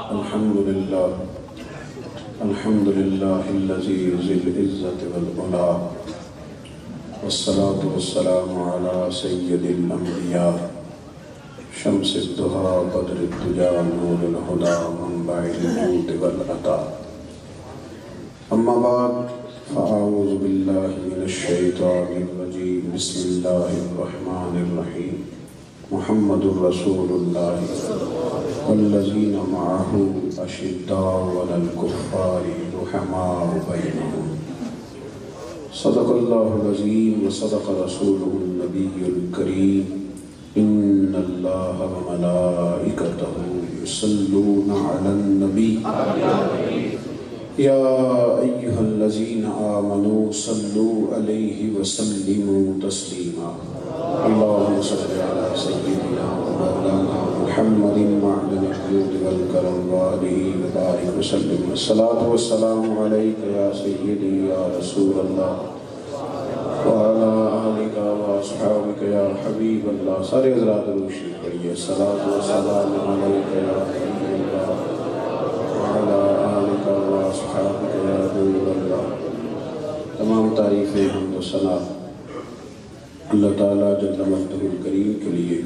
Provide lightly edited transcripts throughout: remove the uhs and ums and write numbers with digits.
الحمد لله الذي ذي العزة والعلا والصلاة والسلام على سيد الأنبياء شمس الضحى بدر الدجى نور الهدى منبع الجود والعطاء أما بعد فأعوذ بالله من الشيطان الرجيم بسم الله الرحمن الرحيم محمد رسول الله والذين معه أشداء على الكفار رحماء بينهم صدق الله العظيم وصدق رسوله النبي الكريم إن الله وملائكته يصلون على النبي يا أيها الذين آمنوا صلوا عليه وسلموا تسليما اللهم صل على سيدنا ومولانا محمد معدن الجود والكرم وآله وبارك وسلم الصلاة والسلام عليك يا سيدي يا رسول الله وعلى آلك وأصحابك يا حبيب الله سارے حضرات درود شریف پڑھیے الصلاة والسلام عليك يا حبيب الله وعلى آلك وأصحابك يا نور الله تمام تعریفیں حمد و ثنا اللہ تعالیٰ جل مجدہ الکریم کے لیے،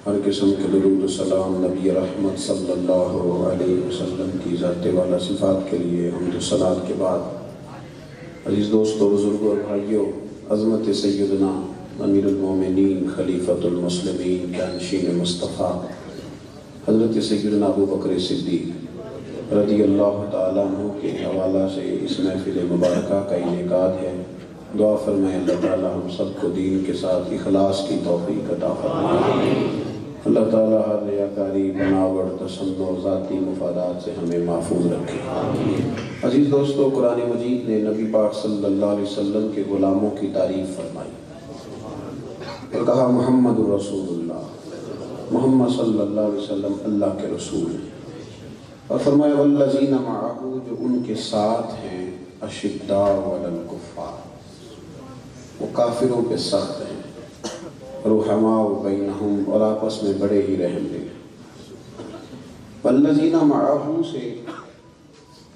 ہر قسم کے درود و سلام نبی رحمت صلی اللہ علیہ وسلم کی ذات والا صفات کے لیے حمد و ثنا کے بعد، عزیز دوستو، بزرگوں اور بھائیوں، عظمت سیدنا امیر المومنین خلیفۃ المسلمین جانشین مصطفیٰ حضرت سیدنا ابو بکر صدیق رضی اللہ تعالیٰ عنہ کے حوالہ سے اس محفل مبارکہ کا انعقاد ہے۔ دعا فرمائے اللہ تعالیٰ ہم سب کو دین کے ساتھ اخلاص کی توفیق عطا فرمائے، اللہ تعالیٰ ہر ریاکاری، بناوٹ، تصنع، ذاتی مفادات سے ہمیں محفوظ رکھے۔ عزیز دوستو، قرآن مجید نے نبی پاک صلی اللہ علیہ وسلم کے غلاموں کی تعریف فرمائی اور کہا محمد رسول اللہ، محمد صلی اللہ علیہ وسلم اللہ کے رسول ہیں، اور فرمایا والذین معہ، جو ان کے ساتھ ہیں، اشداء علی الکفار، وہ کافروں پہ سخت ہیں، رحماء بینہم، اور آپس میں بڑے ہی رحم دل ہیں۔ والذین معہ سے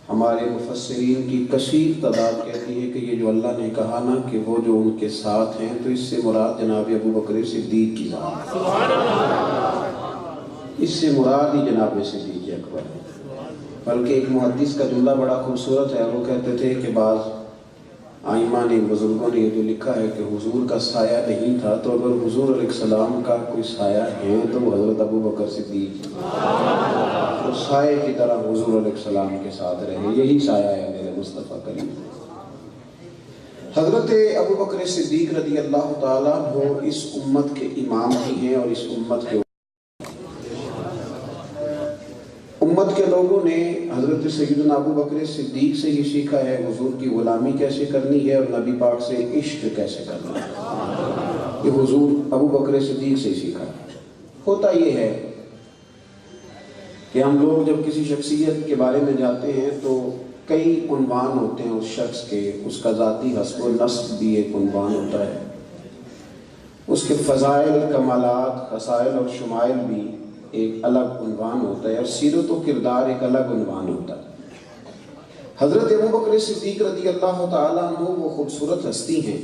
ہمارے مفسرین کی کثیر تعداد کہتی ہے کہ یہ جو اللہ نے کہا نا کہ وہ جو ان کے ساتھ ہیں، تو اس سے مراد جناب ابو بکر صدیق کی ذات ہے، اس سے مراد ہی جناب صدیق اکبر ہے۔ بلکہ ایک محدث کا جملہ بڑا خوبصورت ہے، وہ کہتے تھے کہ بعض آئمہ نے، بزرگوں نے یہ جو لکھا ہے کہ حضور کا سایہ نہیں تھا، تو اگر حضور علیہ السلام کا کوئی سایہ ہے تو وہ حضرت ابو بکر صدیق تو سایہ کی طرح حضور علیہ السلام کے ساتھ رہے، یہی سایہ ہے میرے مصطفیٰ کریم۔ حضرت ابو بکر صدیق رضی اللہ تعالیٰ وہ اس امت کے امام بھی ہیں، اور اس امت کے لوگوں نے حضرت سیدنا ابو بکر صدیق سے یہ سیکھا ہے حضور کی غلامی کیسے کرنی ہے اور نبی پاک سے عشق کیسے کرنا ہے، یہ حضور ابو بکر صدیق سے سیکھا ہے۔ ہوتا یہ ہے کہ ہم لوگ جب کسی شخصیت کے بارے میں جاتے ہیں تو کئی عنوان ہوتے ہیں اس شخص کے، اس کا ذاتی حسب و نسب بھی ایک عنوان ہوتا ہے، اس کے فضائل، کمالات، خصائل اور شمائل بھی ایک الگ عنوان ہوتا ہے، اور سیرت و کردار ایک الگ عنوان ہوتا ہے۔ حضرت ابو بکر صدیق رضی اللہ تعالیٰ عنہ وہ خوبصورت ہستی ہیں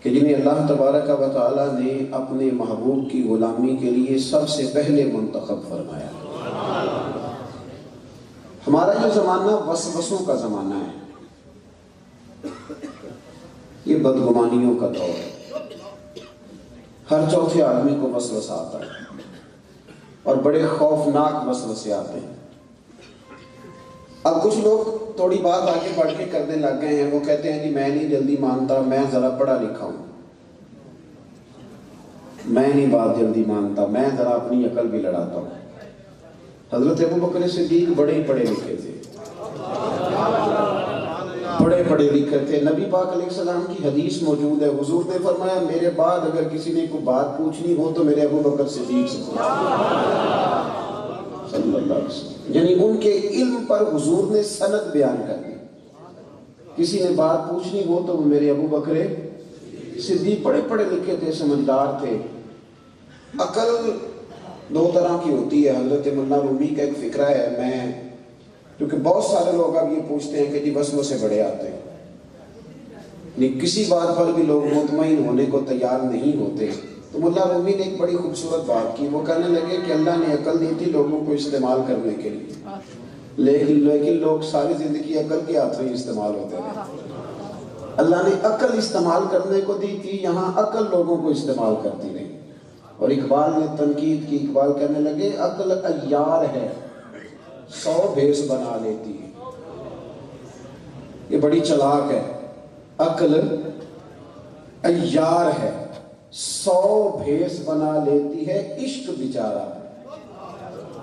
کہ جنہیں اللہ تبارک و تعالیٰ نے اپنے محبوب کی غلامی کے لیے سب سے پہلے منتخب فرمایا۔ ہمارا یہ زمانہ وسوسوں کا زمانہ ہے، یہ بدگمانیوں کا دور ہے، ہر چوتھے آدمی کو وسوسہ آتا ہے، اور بڑے خوفناک وسوسے آتے ہیں۔ اب کچھ لوگ تھوڑی بات آگے بڑھ کے کرنے لگ گئے ہیں، وہ کہتے ہیں جی میں نہیں جلدی مانتا، میں ذرا پڑھا لکھا ہوں، میں نہیں بات جلدی مانتا، میں ذرا اپنی عقل بھی لڑاتا ہوں۔ حضرت ابو بکر صدیق بڑے پڑھے لکھے تھے، بڑے پڑھے لکھے تھے۔ نبی پاک علیہ السلام کی حدیث موجود ہے، حضور نے فرمایا میرے بعد اگر کسی نے کوئی بات پوچھنی ہو تو میرے ابو بکر صدیق سے پوچھو، صلی اللہ علیہ وسلم، یعنی ان کے علم پر حضور نے سند بیان کر دی۔ کسی نے بات پوچھنی ہو تو وہ میرے ابو بکر صدیق، بڑے پڑھے لکھے تھے، سمجھدار تھے، عقل دو طرح کی ہوتی ہے. حضرت ملا رومی کا ایک فکرہ ہے، کیونکہ بہت سارے لوگ اب یہ پوچھتے ہیں کہ جی وسوسے بڑے آتے ہیں، کسی بات پر بھی لوگ مطمئن ہونے کو تیار نہیں ہوتے. تو ملا رومی نے ایک بڑی خوبصورت بات کی. وہ کہنے لگے کہ اللہ نے عقل دی تھی لوگوں کو استعمال کرنے کے لیے، لیکن لوگ ساری زندگی عقل کے ہاتھ میں استعمال ہوتے رہے. اللہ نے عقل استعمال کرنے کو دی تھی، یہاں عقل لوگوں کو استعمال کرتی رہی. اور اقبال نے تنقید کی. اقبال کہنے لگے عقل عیار ہے 100 بھیس بنا لیتی ہے. یہ بڑی چلاک ہے. عقل عیار ہے 100 بھیس بنا لیتی ہے. عشق بیچارہ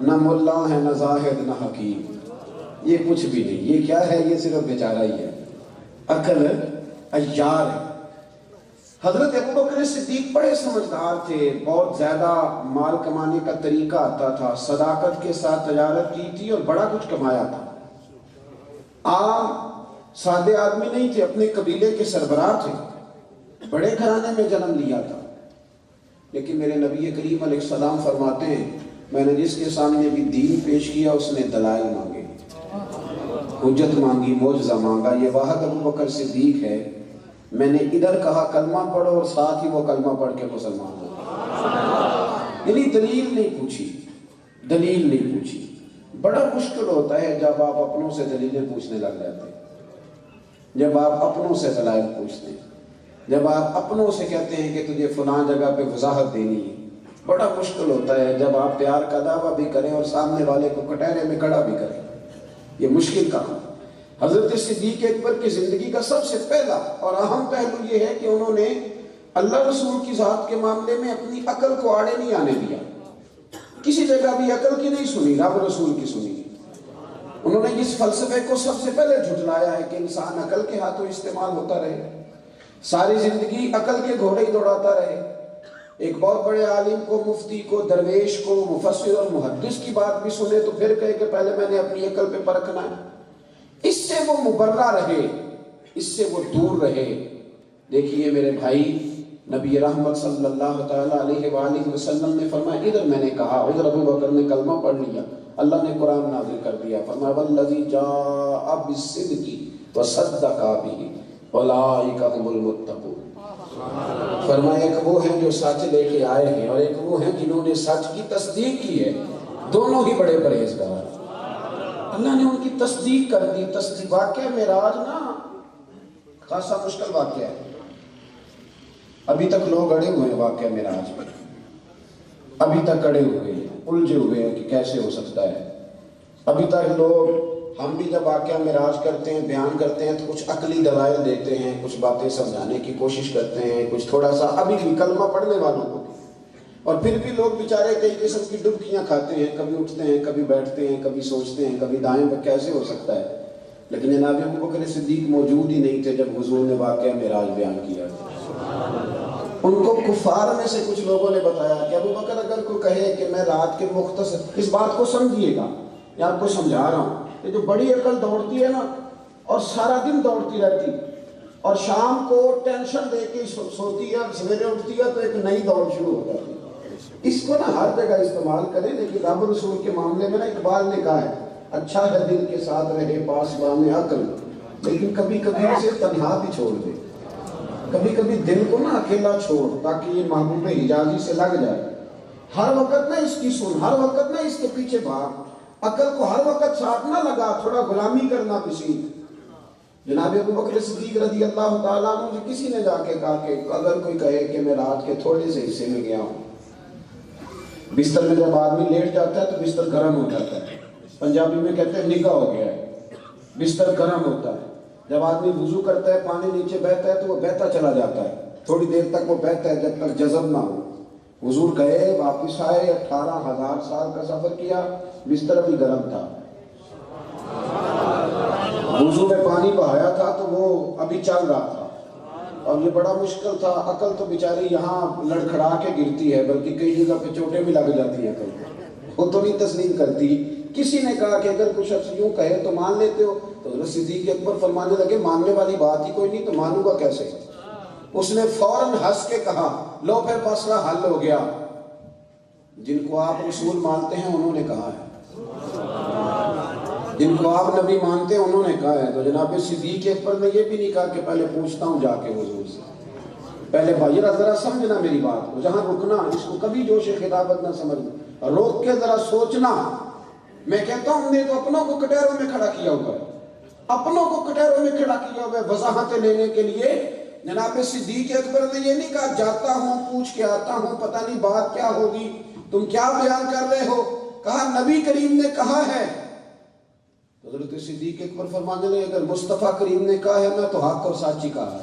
نہ ملا ہے نہ زاہد نہ حکیم، یہ کچھ بھی نہیں. یہ کیا ہے؟ یہ صرف بیچارہ ہی ہے. عقل عیار ہے. حضرت ابوبکر صدیق بڑے سمجھدار تھے، بہت زیادہ مال کمانے کا طریقہ آتا تھا، صداقت کے ساتھ تجارت کی تھی اور بڑا کچھ کمایا تھا. عام سادے آدمی نہیں تھے، اپنے قبیلے کے سربراہ تھے، بڑے گھرانے میں جنم لیا تھا. لیکن میرے نبی کریم علیہ السلام فرماتے ہیں میں نے جس کے سامنے بھی دین پیش کیا اس نے دلائل مانگے، حجت مانگی، معجزہ مانگا. یہ واحد ابوبکر صدیق ہے. میں نے ادھر کہا کلمہ پڑھو اور ساتھ ہی وہ کلمہ پڑھ کے مسلمان ہو. یعنی دلیل نہیں پوچھی، دلیل نہیں پوچھی. بڑا مشکل ہوتا ہے جب آپ اپنوں سے دلیلیں پوچھنے لگ جاتے ہیں، جب آپ اپنوں سے دلائل پوچھتے ہیں، جب آپ اپنوں سے کہتے ہیں کہ تجھے فلاں جگہ پہ وضاحت دینی ہے. بڑا مشکل ہوتا ہے جب آپ پیار کا دعویٰ بھی کریں اور سامنے والے کو کٹہرے میں کھڑا بھی کریں. یہ مشکل کام ہے. حضرت صدیق اکبر کی زندگی کا سب سے پہلا اور اہم پہلو یہ ہے کہ انہوں نے اللہ رسول کی ذات کے معاملے میں اپنی عقل کو آڑے نہیں آنے دیا. کسی جگہ بھی عقل کی نہیں سنی، رب رسول کی سنی. انہوں نے اس فلسفے کو سب سے پہلے جھٹلایا ہے کہ انسان عقل کے ہاتھوں استعمال ہوتا رہے، ساری زندگی عقل کے گھوڑے ہی دوڑاتا رہے. ایک بہت بڑے عالم کو، مفتی کو، درویش کو، مفسر اور محدث کی بات بھی سنے تو پھر کہے کہ پہلے میں نے اپنی عقل پہ پرکھنا ہے. اس سے وہ مبرہ رہے، اس سے وہ دور رہے. دیکھیے میرے بھائی، نبی رحمت صلی اللہ تعالیٰ علیہ وآلہ وسلم نے فرمایا ادھر میں نے کہا، ادھر ابو بکر نے کلمہ پڑھ لیا، اللہ نے قرآن نازل کر دیا. فرمایا والذی جاء بالصدق وصدق بہ اولئک هم المتقون. فرمایا ایک وہ ہیں جو سچ لے کے آئے ہیں اور ایک وہ ہیں جنہوں نے سچ کی تصدیق کی ہے، دونوں ہی بڑے پرہیزگار. اللہ نے ان کی تصدیق کر دی. تصدیق واقعہ معراج نا خاصا مشکل واقعہ ہے. ابھی تک لوگ اڑے ہوئے ہیں واقعہ معراج میں، ابھی تک اڑے ہوئے ہیں، الجھے ہوئے ہیں کہ کیسے ہو سکتا ہے. ابھی تک لوگ، ہم بھی جب واقعہ معراج کرتے ہیں، بیان کرتے ہیں تو کچھ عقلی دلائل دیتے ہیں، کچھ باتیں سمجھانے کی کوشش کرتے ہیں، کچھ تھوڑا سا ابھی بھی کلمہ پڑھنے والوں کو. اور پھر بھی لوگ بیچارے کئی قسم کی ڈبکیاں کھاتے ہیں، کبھی اٹھتے ہیں، کبھی بیٹھتے ہیں، کبھی سوچتے ہیں، کبھی دائیں پہ کیسے ہو سکتا ہے. لیکن جناب ابوبکر صدیق موجود ہی نہیں تھے جب حضور نے واقعہ معراج بیان کیا. ان کو کفار میں سے کچھ لوگوں نے بتایا کہ ابوبکر اگر کوئی کہے کہ میں رات کے مختصر، اس بات کو سمجھیے گا، یا آپ کو سمجھا رہا ہوں کہ جو بڑی عقل دوڑتی ہے نا اور سارا دن دوڑتی رہتی اور شام کو ٹینشن دے کے سوتی ہے، سویرے اٹھتی ہے تو ایک نئی دوڑ شروع ہو جاتی ہے. اس کو نا ہر جگہ استعمال کریں، لیکن رب رسول کے معاملے میں نا اقبال نے کہا ہے اچھا ہے دل کے ساتھ رہے پاسبان عقل، لیکن کبھی کبھی اسے تنہا بھی چھوڑ دے. کبھی کبھی دل کو نا اکیلا چھوڑ تاکہ یہ محبوب حجازی سے لگ جائے. ہر وقت نہ اس کی سن، ہر وقت نہ اس کے پیچھے بھاگ، عقل کو ہر وقت ساتھ نہ لگا، تھوڑا غلامی کرنا بھی سیکھ. جناب ابوبکر صدیق رضی اللہ تعالیٰ عنہ سے کسی نے جا کے کہا کہ اگر کوئی کہے کہ میں رات کے تھوڑے سے حصے میں گیا ہوں. بستر میں جب آدمی لیٹ جاتا ہے تو بستر گرم ہو جاتا ہے، پنجابی میں کہتے ہیں نگاہ ہو گیا ہے، بستر گرم ہوتا ہے. جب آدمی وضو کرتا ہے، پانی نیچے بہتا ہے تو وہ بہتا چلا جاتا ہے، تھوڑی دیر تک وہ بہتا ہے جب تک جذب نہ ہو. حضور گئے، واپس آئے، 18,000 سال کا سفر کیا، بستر ابھی گرم تھا. وضو میں پانی بہایا تھا تو وہ ابھی چل رہا تھا اور یہ بڑا مشکل تھا. عقل تو بیچاری یہاں لڑکھڑا کے گرتی ہے، بلکہ کئی جگہ پہ چوٹیں بھی لگ جاتی ہیں. عقل وہ تو نہیں تسلیم کرتی. کسی نے کہا کہ اگر کچھ شخص یوں کہے تو مان لیتے ہو؟ تو حضرت صدیق اکبر فرمانے لگے ماننے والی بات ہی کوئی نہیں تو مانوں گا کیسے. اس نے فوراً ہنس کے کہا لو پھر مسئلہ حل ہو گیا. جن کو آپ رسول مانتے ہیں انہوں نے کہا ہے، جن کو آپ نبی مانتے ہیں انہوں نے کہا ہے۔ تو جناب صدیق اکبر نے یہ بھی نہیں کہا کہ پہلے پوچھتا ہوں جا کے حضور سے، پہلے بھائی ذرا سمجھنا میری بات کو، جہاں رکنا اس کو کبھی جوش خطابت نہ سمجھنا، روک کے ذرا سوچنا۔ میں کہتا ہوں ہم نے تو اپنوں کو کٹہروں میں کھڑا کیا ہوا ہے، اپنوں کو کٹہروں میں کھڑا کیا ہوا ہے وضاحتیں لینے کے لیے۔ جناب صدیق اکبر نے یہ نہیں کہا جاتا ہوں پوچھ کے آتا ہوں پتہ نہیں بات کیا ہوگی، تم کیا بیان کر رہے ہو، کہا نبی کریم نے کہا ہے۔ حضرت صدیق اکبر فرمانے لگے اگر مصطفیٰ کریم نے کہا ہے میں تو حق اور سچ ہی کہا ہے،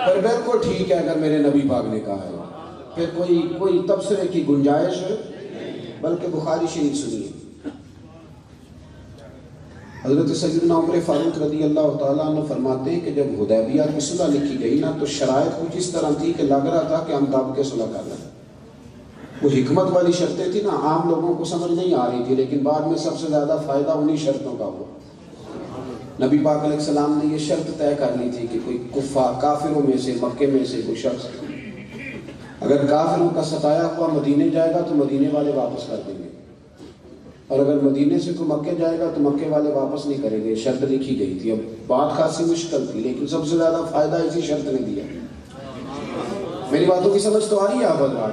پھر بالکل ٹھیک ہے اگر میرے نبی پاک نے کہا ہے، پھر کوئی تبصرے کی گنجائش بلکہ بخاری شریف سنیے۔ حضرت سیدنا عمر فاروق رضی اللہ تعالیٰ عنہ فرماتے ہیں کہ جب حدیبیہ کی صلح لکھی گئی نا تو شرائط کچھ اس طرح تھی کہ لگ رہا تھا کہ ہم دب کے صلح کر رہے ہیں۔ وہ حکمت والی شرطیں تھی نا، عام لوگوں کو سمجھ نہیں آ رہی تھی، لیکن بعد میں سب سے زیادہ فائدہ انہی شرطوں کا ہوا۔ نبی پاک علیہ السلام نے یہ شرط طے کر لی تھی کہ کوئی کافروں میں سے مکے میں سے کوئی شخص اگر کافروں کا ستایا ہوا مدینے جائے گا تو مدینے والے واپس کر دیں گے، اور اگر مدینے سے کوئی مکے جائے گا تو مکے والے واپس نہیں کریں گے۔ شرط لکھی گئی تھی، اب بات خاصی مشکل تھی لیکن سب سے زیادہ فائدہ اسی شرط نے دیا۔ میری باتوں کی سمجھ تو آ رہی ہے آپ حضرات؟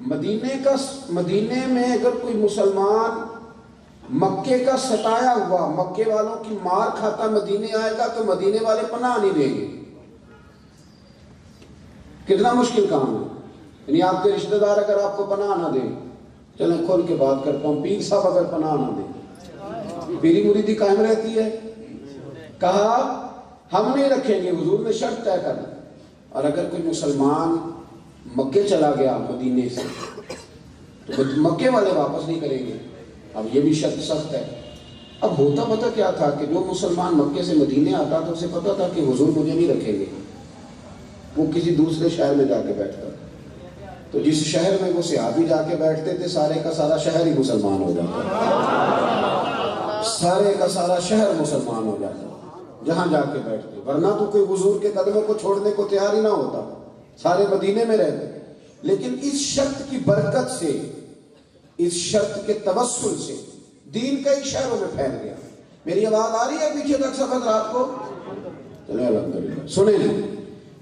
مدینے میں اگر کوئی مسلمان مکے کا ستایا ہوا مکے والوں کی مار کھاتا مدینے آئے گا تو مدینے والے پناہ نہیں دیں گے۔ کتنا مشکل کام ہے، یعنی آپ کے رشتہ دار اگر آپ کو پناہ نہ دیں، چلیں کھول کے بات کرتا ہوں، پیر صاحب اگر پناہ نہ دیں، پیری مریدی قائم رہتی ہے؟ کہا ہم نہیں رکھیں گے، حضور نے شرط طے کر دی۔ اور اگر کوئی مسلمان مکے چلا گیا مدینے سے تو مکے والے واپس نہیں کریں گے۔ اب یہ بھی شرط سخت ہے۔ اب ہوتا پتہ کیا تھا کہ جو مسلمان مکے سے مدینے آتا تو اسے پتہ تھا کہ حضور مجھے نہیں رکھیں گے، وہ کسی دوسرے شہر میں جا کے بیٹھتا، تو جس شہر میں وہ صحابی جا کے بیٹھتے تھے سارے کا سارا شہر ہی مسلمان ہو جاتا، سارے کا سارا شہر مسلمان ہو جاتا جہاں جا کے بیٹھتے، ورنہ تو کوئی حضور کے قدموں کو چھوڑنے کو تیار ہی نہ ہوتا، سارے مدینے میں رہتے۔ لیکن اس شرط کی برکت سے، اس شرط کے توسل سے دین کئی شہروں میں پھیل گیا۔ میری آواز آ رہی ہے پیچھے تک سب حضرات کو؟ چلیں الحمدللہ سنیں نہیں۔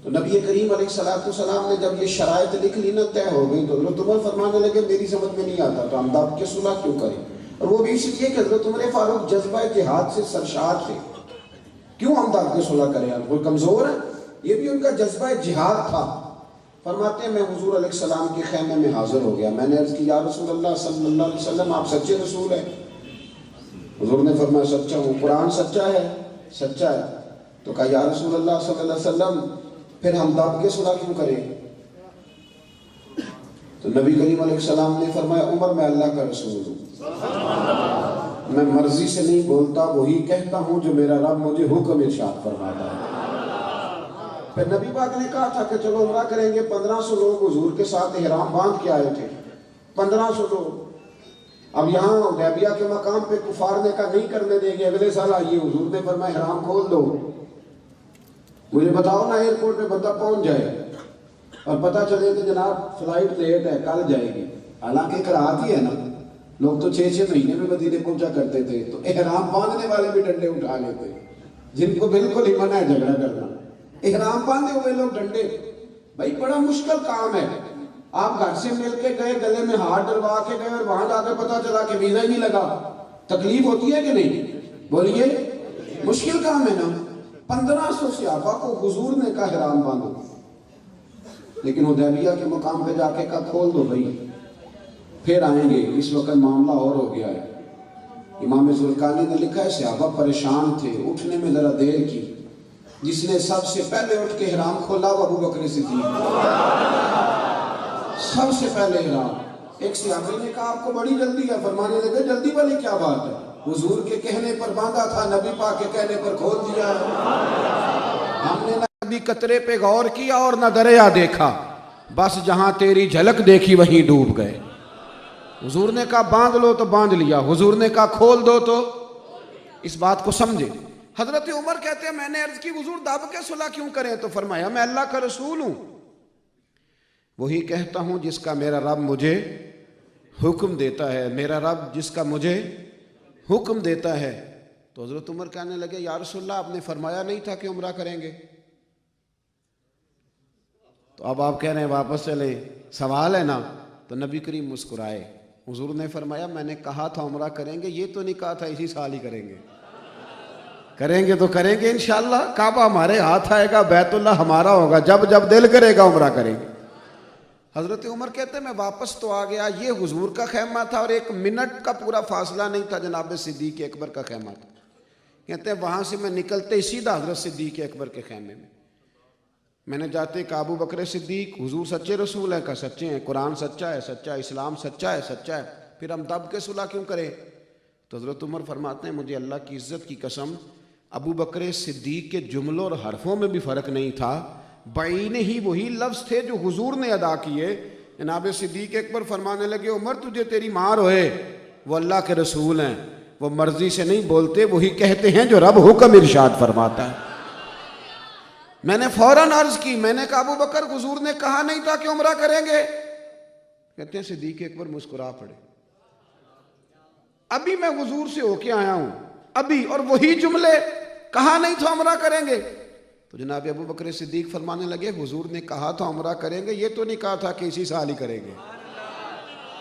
تو نبی کریم علیہ السلام نے جب یہ شرائط لکھ لی نا طے ہو گئی تو حضرت عمر فرمانے لگے میری سمجھ میں نہیں آتا تو ہم دب کے صلح کیوں کریں، اور وہ بھی اس لیے کہ حضرت عمر فاروق جذبہ جہاد سے سرشار تھے، کیوں ہم دب کے صلح کریں، کوئی کمزور ہے؟ یہ بھی ان کا جذبہ جہاد تھا۔ فرماتے ہیں میں حضور علیہ السلام کے خیمے میں حاضر ہو گیا، میں نے عرض کی یا رسول اللہ صلی اللہ علیہ وسلم آپ سچے رسول ہیں؟ حضور نے فرمایا سچا ہوں۔ قرآن سچا ہے؟ سچا ہے۔ تو کہا یا رسول اللہ صلی اللہ علیہ وسلم پھر ہم دب کے صلح کیوں کریں؟ تو نبی کریم علیہ السلام نے فرمایا عمر میں اللہ کا رسول ہوں، میں مرضی سے نہیں بولتا، وہی کہتا ہوں جو میرا رب مجھے حکم ارشاد فرماتا ہے۔ پھر نبی پاک نے کہا تھا کہ چلو عمرہ کریں گے، 1500 لوگ حضور کے ساتھ احرام باندھ کے آئے تھے، 1500 لوگ۔ اب یہاں حدیبیہ کے مقام پہ کفار نے کہا نہیں کرنے دیں گے، اگلے سال آئیے۔ حضور نے فرمایا احرام کھول دو، مجھے بتاؤ نا ایئرپورٹ پہ بندہ پہنچ جائے اور پتہ چلے کہ جناب فلائٹ لیٹ ہے کل جائے گی، حالانکہ کراہت ہی ہے نا، لوگ تو 6 مہینے میں مدینے پہنچا کرتے تھے، تو احرام باندھنے والے بھی ڈنڈے اٹھا لیتے جن کو بالکل ہی منع ہے جھگڑا کرنا، احرام باندھے ہوئے لوگ ڈنڈے۔ بھائی بڑا مشکل کام ہے، آپ گھر سے مل کے گئے، گلے میں ہاتھ ڈلوا کے گئے اور وہاں جا کے پتہ چلا کہ ویزا ہی نہیں لگا، تکلیف ہوتی ہے کہ نہیں؟ بولیے، مشکل کام ہے نا۔ 1500 صحابہ کو حضور نے کہا احرام باندھو، لیکن حدیبیہ کے مقام پہ جا کے کہا کھول دو بھائی، پھر آئیں گے، اس وقت معاملہ اور ہو گیا ہے۔ امام زرقانی نے لکھا ہے صحابہ پریشان تھے، اٹھنے میں ذرا دیر کی، جس نے سب سے پہلے اٹھ کے احرام کھولا وہ ابو بکر صدیق، سب سے پہلے احرام۔ ایک صحابی نے کہا آپ کو بڑی جلدی ہے، فرمانے لگے جلدی والی کیا بات ہے، حضور کے کہنے پر باندھا تھا، نبی پاک کے کہنے پر کھول دیا ہے۔ ہم نے نہ کبھی قطرے پہ غور کیا اور نہ دریا دیکھا، بس جہاں تیری جھلک دیکھی وہیں ڈوب گئے۔ حضور نے کہا باندھ لو تو باندھ لیا، حضور نے کہا کھول دو تو، اس بات کو سمجھے۔ حضرت عمر کہتے ہیں میں نے عرض کی حضور دب کے صلح کیوں کریں، تو فرمایا میں اللہ کا رسول ہوں، وہی کہتا ہوں جس کا میرا رب مجھے حکم دیتا ہے، میرا رب جس کا مجھے حکم دیتا ہے۔ تو حضرت عمر کہنے لگے یا رسول اللہ آپ نے فرمایا نہیں تھا کہ عمرہ کریں گے؟ تو اب آپ کہہ رہے ہیں واپس چلیں، سوال ہے نا۔ تو نبی کریم مسکرائے، حضور نے فرمایا میں نے کہا تھا عمرہ کریں گے، یہ تو نہیں کہا تھا اسی سال ہی کریں گے۔ کریں گے تو کریں گے انشاءاللہ، کعبہ ہمارے ہاتھ آئے گا، بیت اللہ ہمارا ہوگا، جب جب دل کرے گا عمرہ کریں گے۔ حضرت عمر کہتے ہیں میں واپس تو آ گیا، یہ حضور کا خیمہ تھا اور 1 منٹ کا پورا فاصلہ نہیں تھا جناب صدیق اکبر کا خیمہ تھا۔ کہتے ہیں وہاں سے میں نکلتے ہی سیدھا حضرت صدیق اکبر کے خیمے میں نے جاتے کہ ابو بکر صدیق حضور سچے رسول ہیں؟ کہ سچے ہیں، قرآن سچا ہے، سچا اسلام سچا ہے، سچا ہے، پھر ہم دب کے صلح کیوں کریں؟ تو حضرت عمر فرماتے ہیں مجھے اللہ کی عزت کی قسم ابو بکر صدیق کے جملوں اور حرفوں میں بھی فرق نہیں تھا، بعین ہی وہی لفظ تھے جو حضور نے ادا کیے۔ جناب صدیق اکبر فرمانے لگے عمر تجھے تیری مار ہوئے، وہ اللہ کے رسول ہیں، وہ مرضی سے نہیں بولتے، وہی کہتے ہیں جو رب حکم ارشاد فرماتا ہے۔ میں نے فوراً عرض کی، میں نے کہا ابو بکر حضور نے کہا نہیں تھا کہ عمرہ کریں گے؟ کہتے ہیں صدیق اکبر مسکرا پڑے، ابھی میں حضور سے ہو کے آیا ہوں ابھی، اور وہی جملے کہا نہیں تھا عمرہ کریں گے۔ تو جناب ابو بکر صدیق فرمانے لگے حضور نے کہا تھا عمرہ کریں گے، یہ تو نہیں کہا تھا کہ اسی سال ہی کریں گے۔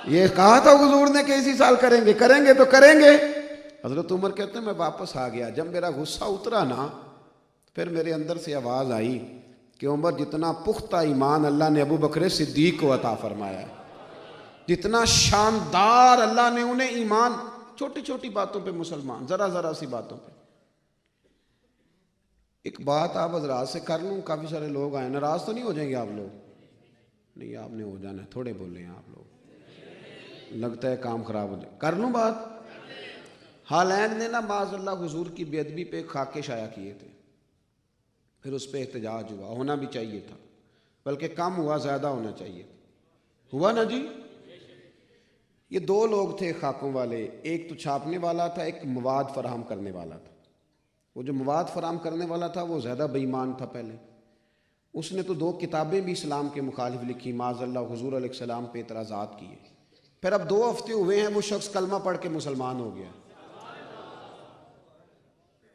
یہ کہا تھا حضور نے کہ اسی سال کریں گے، کریں گے تو کریں گے۔ حضرت عمر کہتے ہیں میں واپس آ گیا، جب میرا غصہ اترا نا پھر میرے اندر سے آواز آئی کہ عمر جتنا پختہ ایمان اللہ نے ابو بکر صدیق کو عطا فرمایا ہے، جتنا شاندار اللہ نے انہیں ایمان، چھوٹی چھوٹی باتوں پہ مسلمان، ذرا ذرا سی باتوں پہ۔ ایک بات آپ حضرات سے کر لوں، کافی سارے لوگ آئے، ناراض تو نہیں ہو جائیں گے آپ لوگ؟ نہیں آپ نے ہو جانا ہے، تھوڑے بولے ہیں آپ لوگ، لگتا ہے کام خراب ہو جائے۔ کر لوں بات؟ ہالینڈ نے نا معاذ اللہ حضور کی بے ادبی پہ خاکے شائع کیے تھے، پھر اس پہ احتجاج ہوا، ہونا بھی چاہیے تھا، بلکہ کم ہوا، زیادہ ہونا چاہیے تھا، ہوا نا جی۔ یہ 2 لوگ تھے خاکوں والے، ایک تو چھاپنے والا تھا، ایک مواد فراہم کرنے والا تھا۔ وہ جو مواد فراہم کرنے والا تھا وہ زیادہ بے ایمان تھا پہلے، اس نے تو 2 کتابیں بھی اسلام کے مخالف لکھی، معاذ اللہ حضور علیہ السلام پہ اعتراضات کیے۔ پھر اب 2 ہفتے ہوئے ہیں وہ شخص کلمہ پڑھ کے مسلمان ہو گیا۔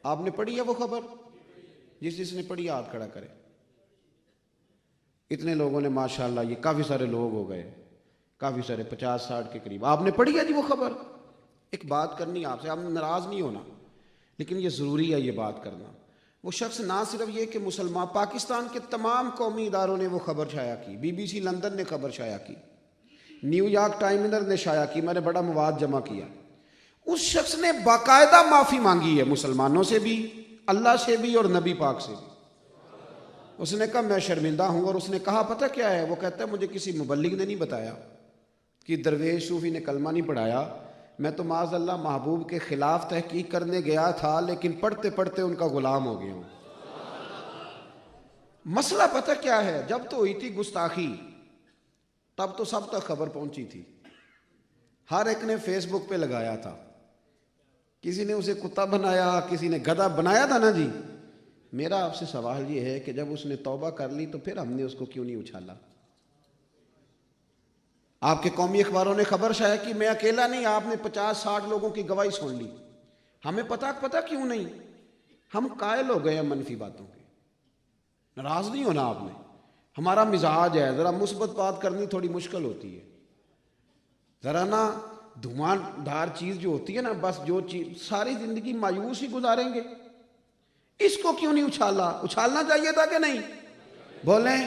آپ نے پڑھی ہے وہ خبر؟ جس نے پڑھی ہاتھ کھڑا کرے۔ اتنے لوگوں نے ماشاءاللہ، یہ کافی سارے لوگ ہو گئے، کافی سارے 50-60 کے قریب۔ آپ نے پڑھی ہے جی وہ خبر؟ ایک بات کرنی آپ سے، آپ نے ناراض نہیں ہونا، لیکن یہ ضروری ہے یہ بات کرنا۔ وہ شخص نہ صرف یہ کہ مسلمان، پاکستان کے تمام قومی اداروں نے وہ خبر شائع کی، BBC لندن نے خبر شائع کی، نیو یارک ٹائمز نے شائع کی، میں نے بڑا مواد جمع کیا۔ اس شخص نے باقاعدہ معافی مانگی ہے مسلمانوں سے بھی، اللہ سے بھی اور نبی پاک سے بھی۔ اس نے کہا میں شرمندہ ہوں، اور اس نے کہا پتہ کیا ہے؟ وہ کہتا ہے مجھے کسی مبلغ نے نہیں بتایا، کہ درویش صوفی نے کلمہ نہیں پڑھایا، میں تو معاذ اللہ محبوب کے خلاف تحقیق کرنے گیا تھا، لیکن پڑھتے پڑھتے ان کا غلام ہو گیا ہوں۔ مسئلہ پتہ کیا ہے؟ جب تو ہوئی تھی گستاخی تب تو سب تک خبر پہنچی تھی، ہر ایک نے فیس بک پہ لگایا تھا، کسی نے اسے کتا بنایا، کسی نے گدھا بنایا تھا نا جی۔ میرا آپ سے سوال یہ ہے کہ جب اس نے توبہ کر لی تو پھر ہم نے اس کو کیوں نہیں اچھالا؟ آپ کے قومی اخباروں نے خبر شائع کی، میں اکیلا نہیں، آپ نے 50-60 لوگوں کی گواہی سن لی۔ ہمیں پتہ کیوں نہیں؟ ہم قائل ہو گئے ہیں منفی باتوں کے۔ ناراض نہیں ہونا آپ نے، ہمارا مزاج ہے، ذرا مثبت بات کرنی تھوڑی مشکل ہوتی ہے، ذرا نا دھواں دھار چیز جو ہوتی ہے نا، بس جو چیز ساری زندگی مایوس ہی گزاریں گے، اس کو کیوں نہیں اچھالا؟ اچھالنا چاہیے تھا کہ نہیں؟ بولیں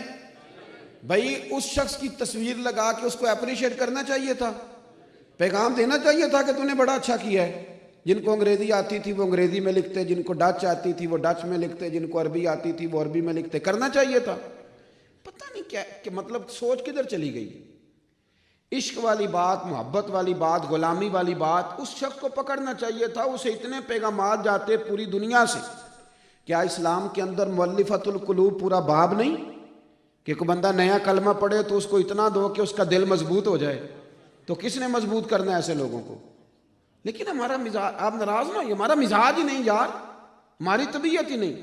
بھائی، اس شخص کی تصویر لگا کے اس کو اپریشیٹ کرنا چاہیے تھا، پیغام دینا چاہیے تھا کہ تو نے بڑا اچھا کیا ہے۔ جن کو انگریزی آتی تھی وہ انگریزی میں لکھتے، جن کو ڈچ آتی تھی وہ ڈچ میں لکھتے، جن کو عربی آتی تھی وہ عربی میں لکھتے، کرنا چاہیے تھا۔ پتہ نہیں کیا کہ مطلب سوچ کدھر چلی گئی؟ عشق والی بات، محبت والی بات، غلامی والی بات اس شخص کو پکڑنا چاہیے تھا۔ اسے اتنے پیغامات جاتے پوری دنیا سے، کیا اسلام کے اندر مؤلفۃ القلوب پورا باب نہیں کہ کوئی بندہ نیا کلمہ پڑھے تو اس کو اتنا دو کہ اس کا دل مضبوط ہو جائے؟ تو کس نے مضبوط کرنا ہے ایسے لوگوں کو؟ لیکن ہمارا مزاج، آپ ناراض نہ ہوئے، ہمارا مزاج ہی نہیں یار، ہماری طبیعت ہی نہیں۔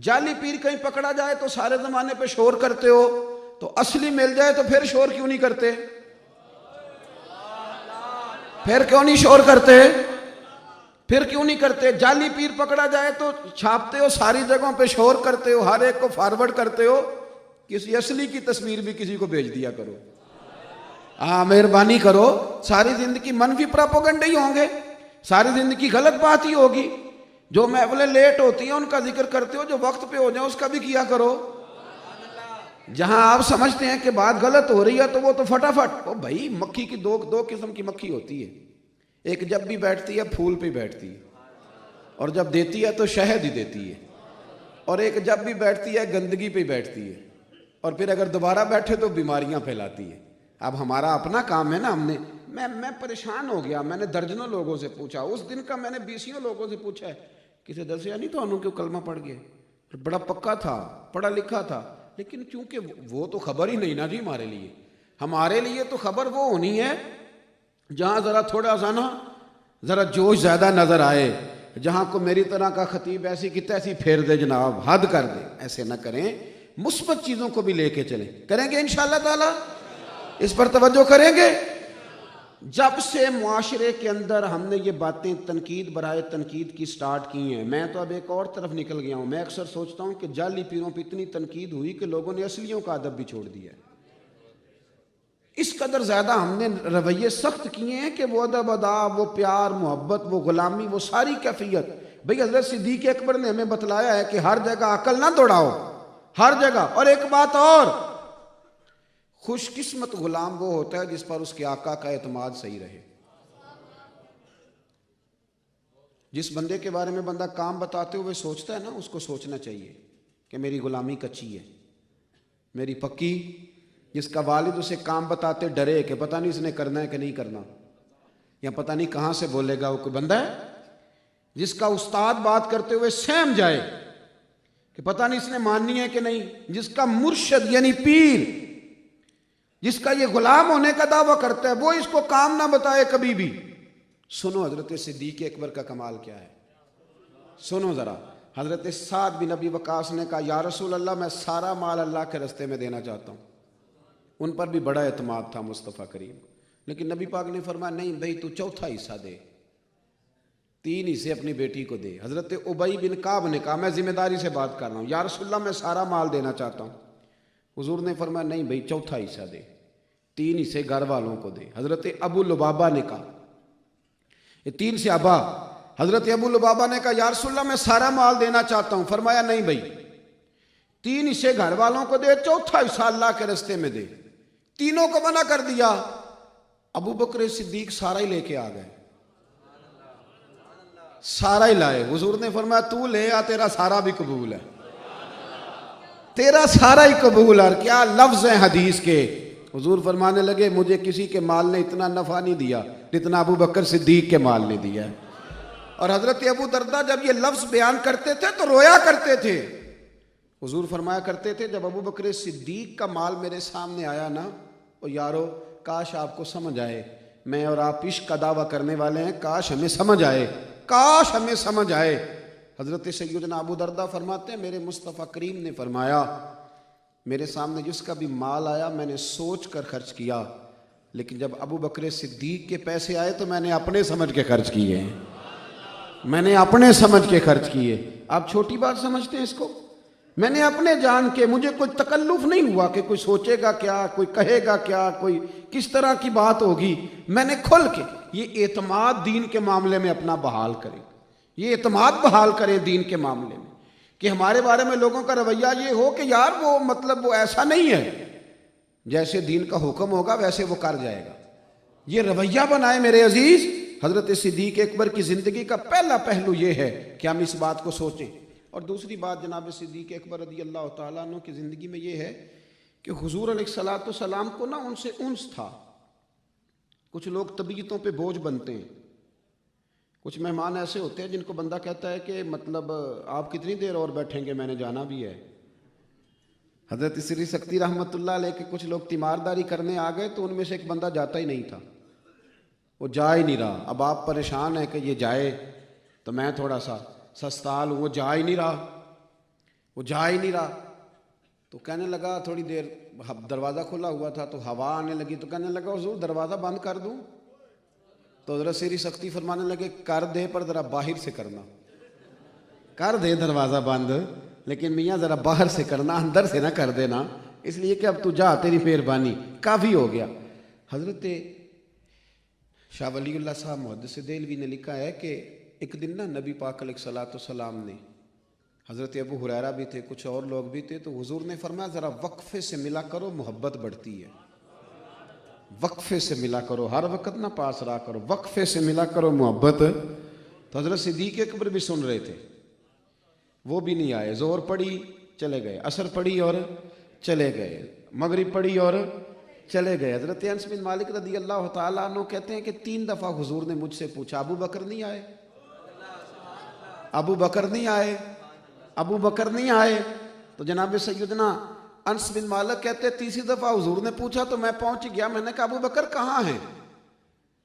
جعلی پیر کہیں پکڑا جائے تو سارے زمانے پہ شور کرتے ہو، تو اصلی مل جائے تو پھر شور کیوں نہیں کرتے؟ پھر کیوں نہیں شور کرتے؟ پھر کیوں نہیں کرتے؟ جعلی پیر پکڑا جائے تو چھاپتے ہو ساری جگہوں پہ، شور کرتے ہو، ہر ایک کو فارورڈ کرتے ہو، کسی اصلی کی تصویر بھی کسی کو بھیج دیا کرو۔ ہاں مہربانی کرو، ساری زندگی منفی پراپوگنڈے ہی ہوں گے، ساری زندگی غلط بات ہی ہوگی۔ جو محفلیں لیٹ ہوتی ہیں ان کا ذکر کرتے ہو، جو وقت پہ ہو جائیں اس کا بھی کیا کرو۔ جہاں آپ سمجھتے ہیں کہ بات غلط ہو رہی ہے تو وہ تو فٹافٹ، بھائی مکھی کی دو قسم کی مکھی ہوتی ہے، ایک جب بھی بیٹھتی ہے پھول پہ بیٹھتی ہے اور جب دیتی ہے تو شہد ہی دیتی ہے، اور ایک جب بھی بیٹھتی ہے گندگی پہ بیٹھتی ہے اور پھر اگر دوبارہ بیٹھے تو بیماریاں پھیلاتی ہے۔ اب ہمارا اپنا کام ہے نا، میں پریشان ہو گیا، میں نے درجنوں لوگوں سے پوچھا، اس دن کا میں نے 20 لوگوں سے پوچھا ہے، کسی دسیا نہیں تو انہوں کیوں کلمہ پڑھ گئے، بڑا پکا تھا، پڑھا لکھا تھا، لیکن چونکہ وہ تو خبر ہی نہیں نا جی ہمارے لیے تو خبر وہ ہونی ہے جہاں ذرا تھوڑا سا نا ذرا جوش زیادہ نظر آئے، جہاں کو میری طرح کا خطیب ایسی کی تیسی پھیر دے جناب، حد کر دے۔ ایسے نہ کریں، مثبت چیزوں کو بھی لے کے چلیں، کریں گے انشاءاللہ تعالی، اس پر توجہ کریں گے۔ جب سے معاشرے کے اندر ہم نے یہ باتیں تنقید برائے تنقید کی سٹارٹ کی ہیں، میں تو اب ایک اور طرف نکل گیا ہوں، میں اکثر سوچتا ہوں کہ جعلی پیروں پہ اتنی تنقید ہوئی کہ لوگوں نے اصلیوں کا ادب بھی چھوڑ دیا ہے۔ اس قدر زیادہ ہم نے رویے سخت کیے ہیں کہ وہ ادب ادا، وہ پیار محبت، وہ غلامی، وہ ساری کیفیت، بھئی حضرت صدیق اکبر نے ہمیں بتلایا ہے کہ ہر جگہ عقل نہ دوڑاؤ، ہر جگہ۔ اور ایک بات اور، خوش قسمت غلام وہ ہوتا ہے جس پر اس کے آقا کا اعتماد صحیح رہے۔ جس بندے کے بارے میں بندہ کام بتاتے ہوئے سوچتا ہے نا، اس کو سوچنا چاہیے کہ میری غلامی کچی ہے، میری پکی۔ جس کا والد اسے کام بتاتے ڈرے کہ پتہ نہیں اس نے کرنا ہے کہ نہیں کرنا، یا پتہ نہیں کہاں سے بولے گا، وہ کوئی بندہ ہے؟ جس کا استاد بات کرتے ہوئے سہم جائے کہ پتہ نہیں اس نے ماننی ہے کہ نہیں، جس کا مرشد یعنی پیر، جس کا یہ غلام ہونے کا دعویٰ کرتا ہے، وہ اس کو کام نہ بتائے کبھی بھی۔ سنو حضرت صدیق اکبر کا کمال کیا ہے، سنو ذرا۔ حضرت سعد بن ابی وقاص نے کہا یا رسول اللہ میں سارا مال اللہ کے راستے میں دینا چاہتا ہوں۔ ان پر بھی بڑا اعتماد تھا مصطفیٰ کریم، لیکن نبی پاک نے فرمایا نہیں بھائی تو چوتھا حصہ دے، 3 حصے اپنی بیٹی کو دے۔ حضرت ابی بن کعب نے کہا میں ذمہ داری سے بات کر رہا ہوں، یا رسول اللہ میں سارا مال دینا چاہتا ہوں۔ حضور نے فرمایا نہیں بھائی چوتھا حصہ دے، 3 حصے گھر والوں کو دے۔ حضرت ابو لبابہ نے کہا، یہ 3 سے ابا، حضرت ابو لبابہ نے کہا یا رسول اللہ میں سارا مال دینا چاہتا ہوں۔ فرمایا نہیں بھائی 3 حصے گھر والوں کو دے، چوتھا حصہ اللہ کے راستے میں دے۔ تینوں کو منع کر دیا۔ ابو بکر صدیق سارا ہی لے کے آ گئے، سارا ہی لائے۔ حضور نے فرمایا تو لے آ، تیرا سارا بھی قبول ہے، تیرا سارا ہی قبول ہے۔ کیا لفظ ہیں حدیث کے۔ حضور فرمانے لگے مجھے کسی کے مال نے اتنا نفع نہیں دیا جتنا ابو بکر صدیق کے مال نے دیا ہے۔ اور حضرت ابو دردہ جب یہ لفظ بیان کرتے تھے تو رویا کرتے تھے۔ حضور فرمایا کرتے تھے جب ابو بکر صدیق کا مال میرے سامنے آیا نا، او یارو کاش آپ کو سمجھ آئے، میں اور آپ عشق کا دعویٰ کرنے والے ہیں، کاش ہمیں سمجھ آئے، کاش ہمیں سمجھ آئے۔ حضرت سیدنا ابو دردہ فرماتے ہیں میرے مصطفیٰ کریم نے فرمایا میرے سامنے جس کا بھی مال آیا میں نے سوچ کر خرچ کیا، لیکن جب ابو بکر صدیق کے پیسے آئے تو میں نے اپنے سمجھ کے خرچ کیے ہیں، میں نے اپنے سمجھ کے خرچ کیے۔ آپ چھوٹی بات سمجھتے ہیں اس کو؟ میں نے اپنے جان کے، مجھے کوئی تکلف نہیں ہوا کہ کوئی سوچے گا کیا، کوئی کہے گا کیا، کوئی کس طرح کی بات ہوگی۔ میں نے کھل کے یہ اعتماد دین کے معاملے میں اپنا بحال کریں، یہ اعتماد بحال کریں دین کے معاملے میں، کہ ہمارے بارے میں لوگوں کا رویہ یہ ہو کہ یار وہ مطلب وہ ایسا نہیں ہے، جیسے دین کا حکم ہوگا ویسے وہ کر جائے گا۔ یہ رویہ بنائے میرے عزیز۔ حضرت صدیق اکبر کی زندگی کا پہلا پہلو یہ ہے کہ ہم اس بات کو سوچیں۔ اور دوسری بات جناب صدیق اکبر رضی اللہ تعالیٰ عنہ کی زندگی میں یہ ہے کہ حضور علیہ الصلوۃ والسلام کو نا ان سے انس تھا۔ کچھ لوگ طبیعتوں پہ بوجھ بنتے ہیں، کچھ مہمان ایسے ہوتے ہیں جن کو بندہ کہتا ہے کہ مطلب آپ کتنی دیر اور بیٹھیں گے، میں نے جانا بھی ہے۔ حضرت سری سکتی رحمۃ اللہ علیہ کے کچھ لوگ تیمارداری کرنے آ گئے تو ان میں سے ایک بندہ جاتا ہی نہیں تھا، وہ جا ہی نہیں رہا۔ اب آپ پریشان ہیں کہ یہ جائے تو میں تھوڑا سا سستال ہوں، وہ جا ہی نہیں رہا، وہ جا ہی نہیں رہا۔ تو کہنے لگا تھوڑی دیر دروازہ کھلا ہوا تھا تو ہوا آنے لگی، تو کہنے لگا حضور دروازہ بند کر دوں؟ تو حضرت سیری سختی فرمانے لگے کر دے پر ذرا باہر سے کرنا، کر دے دروازہ بند لیکن میاں ذرا باہر سے کرنا، اندر سے نہ کر دینا، اس لیے کہ اب تو جا، تیری مہربانی کافی ہو گیا۔ حضرت شاہ ولی اللہ صاحب محدث دہلوی نے لکھا ہے کہ ایک دن نا نبی پاک علیہ الصلوۃ والسلام نے، حضرت ابو ہریرہ بھی تھے، کچھ اور لوگ بھی تھے، تو حضور نے فرمایا ذرا وقفے سے ملا کرو، محبت بڑھتی ہے، وقفے سے ملا کرو، ہر وقت نہ پاس رہا کرو، وقفے سے ملا کرو محبت۔ تو حضرت صدیق اکبر بھی سن رہے تھے، وہ بھی نہیں آئے، ظہر پڑھی چلے گئے، عصر پڑھی اور چلے گئے، مغرب پڑھی اور چلے گئے۔ حضرت انس بن مالک رضی اللہ تعالیٰ عنہ کہتے ہیں کہ 3 دفعہ حضور نے مجھ سے پوچھا ابو بکر نہیں آئے، ابو بکر نہیں آئے، ابو بکر نہیں آئے؟ تو جناب سیدنا انس بن مالک کہتے تیسری دفعہ حضور نے پوچھا تو میں پہنچ گیا، میں نے کہا ابو بکر کہاں ہیں؟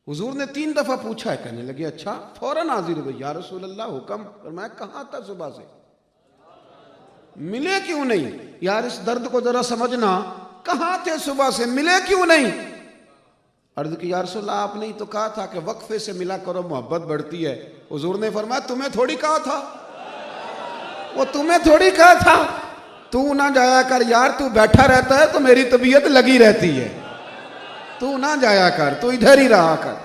حضور نے 3 دفعہ پوچھا ہے، کہنے لگے اچھا، فوراً حاضر ہوئے، یا رسول اللہ حکم؟ اور میں کہاں تھا صبح سے، ملے کیوں نہیں؟ یار اس درد کو ذرا سمجھنا، کہاں تھے صبح سے، ملے کیوں نہیں؟ عرض کی یا رسول اللہ آپ نے تو کہا تھا کہ وقفے سے ملا کرو محبت بڑھتی ہے۔ حضور نے فرمایا تمہیں تھوڑی کہا تھا، وہ تمہیں تھوڑی کہا تھا، تو نہ جایا کر یار، تو بیٹھا رہتا ہے تو میری طبیعت لگی رہتی ہے، تو نہ جایا کر، تو ادھر ہی رہا کر۔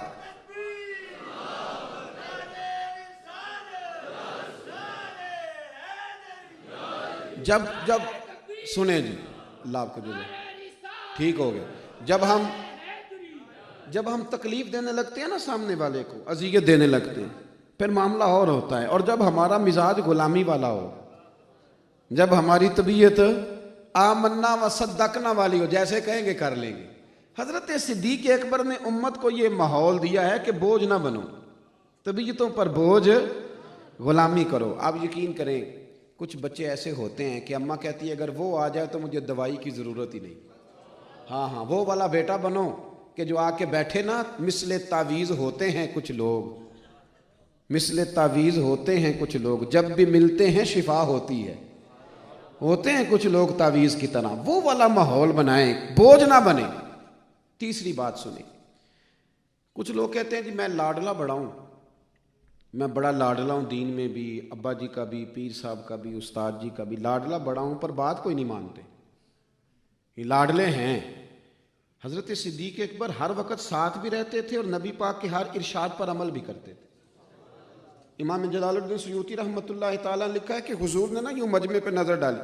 جب سنیں جی، اللہ آپ کو جو ٹھیک ہو گیا، جب ہم تکلیف دینے لگتے ہیں نا سامنے والے کو، اذیت دینے لگتے ہیں، پھر معاملہ اور ہوتا ہے۔ اور جب ہمارا مزاج غلامی والا ہو، جب ہماری طبیعت آمنا و صدقنا والی ہو، جیسے کہیں گے کر لیں گے۔ حضرت صدیق اکبر نے امت کو یہ ماحول دیا ہے کہ بوجھ نہ بنو، طبیعتوں پر بوجھ، غلامی کرو۔ آپ یقین کریں کچھ بچے ایسے ہوتے ہیں کہ اماں کہتی ہے اگر وہ آ جائے تو مجھے دوائی کی ضرورت ہی نہیں، ہاں وہ والا بیٹا بنو کہ جو آ کے بیٹھے نا، مثل تعویذ ہوتے ہیں کچھ لوگ، مثل تعویذ ہوتے ہیں کچھ لوگ، جب بھی ملتے ہیں شفا ہوتی ہے، ہوتے ہیں کچھ لوگ تعویذ کی طرح، وہ والا ماحول بنائیں، بوجھ نہ بنے۔ تیسری بات سنیں، کچھ لوگ کہتے ہیں جی میں لاڈلا بڑا ہوں، میں بڑا لاڈلا ہوں، دین میں بھی، ابا جی کا بھی، پیر صاحب کا بھی، استاد جی کا بھی، لاڈلا بڑا ہوں، پر بات کوئی نہیں مانتے، یہ لاڈلے ہیں۔ حضرت صدیق اکبر ہر وقت ساتھ بھی رہتے تھے اور نبی پاک کے ہر ارشاد پر عمل بھی کرتے تھے۔ امام جلال الدین سیوطی رحمۃ اللہ تعالیٰ نے لکھا ہے کہ حضور نے نا یوں مجمع پہ نظر ڈالی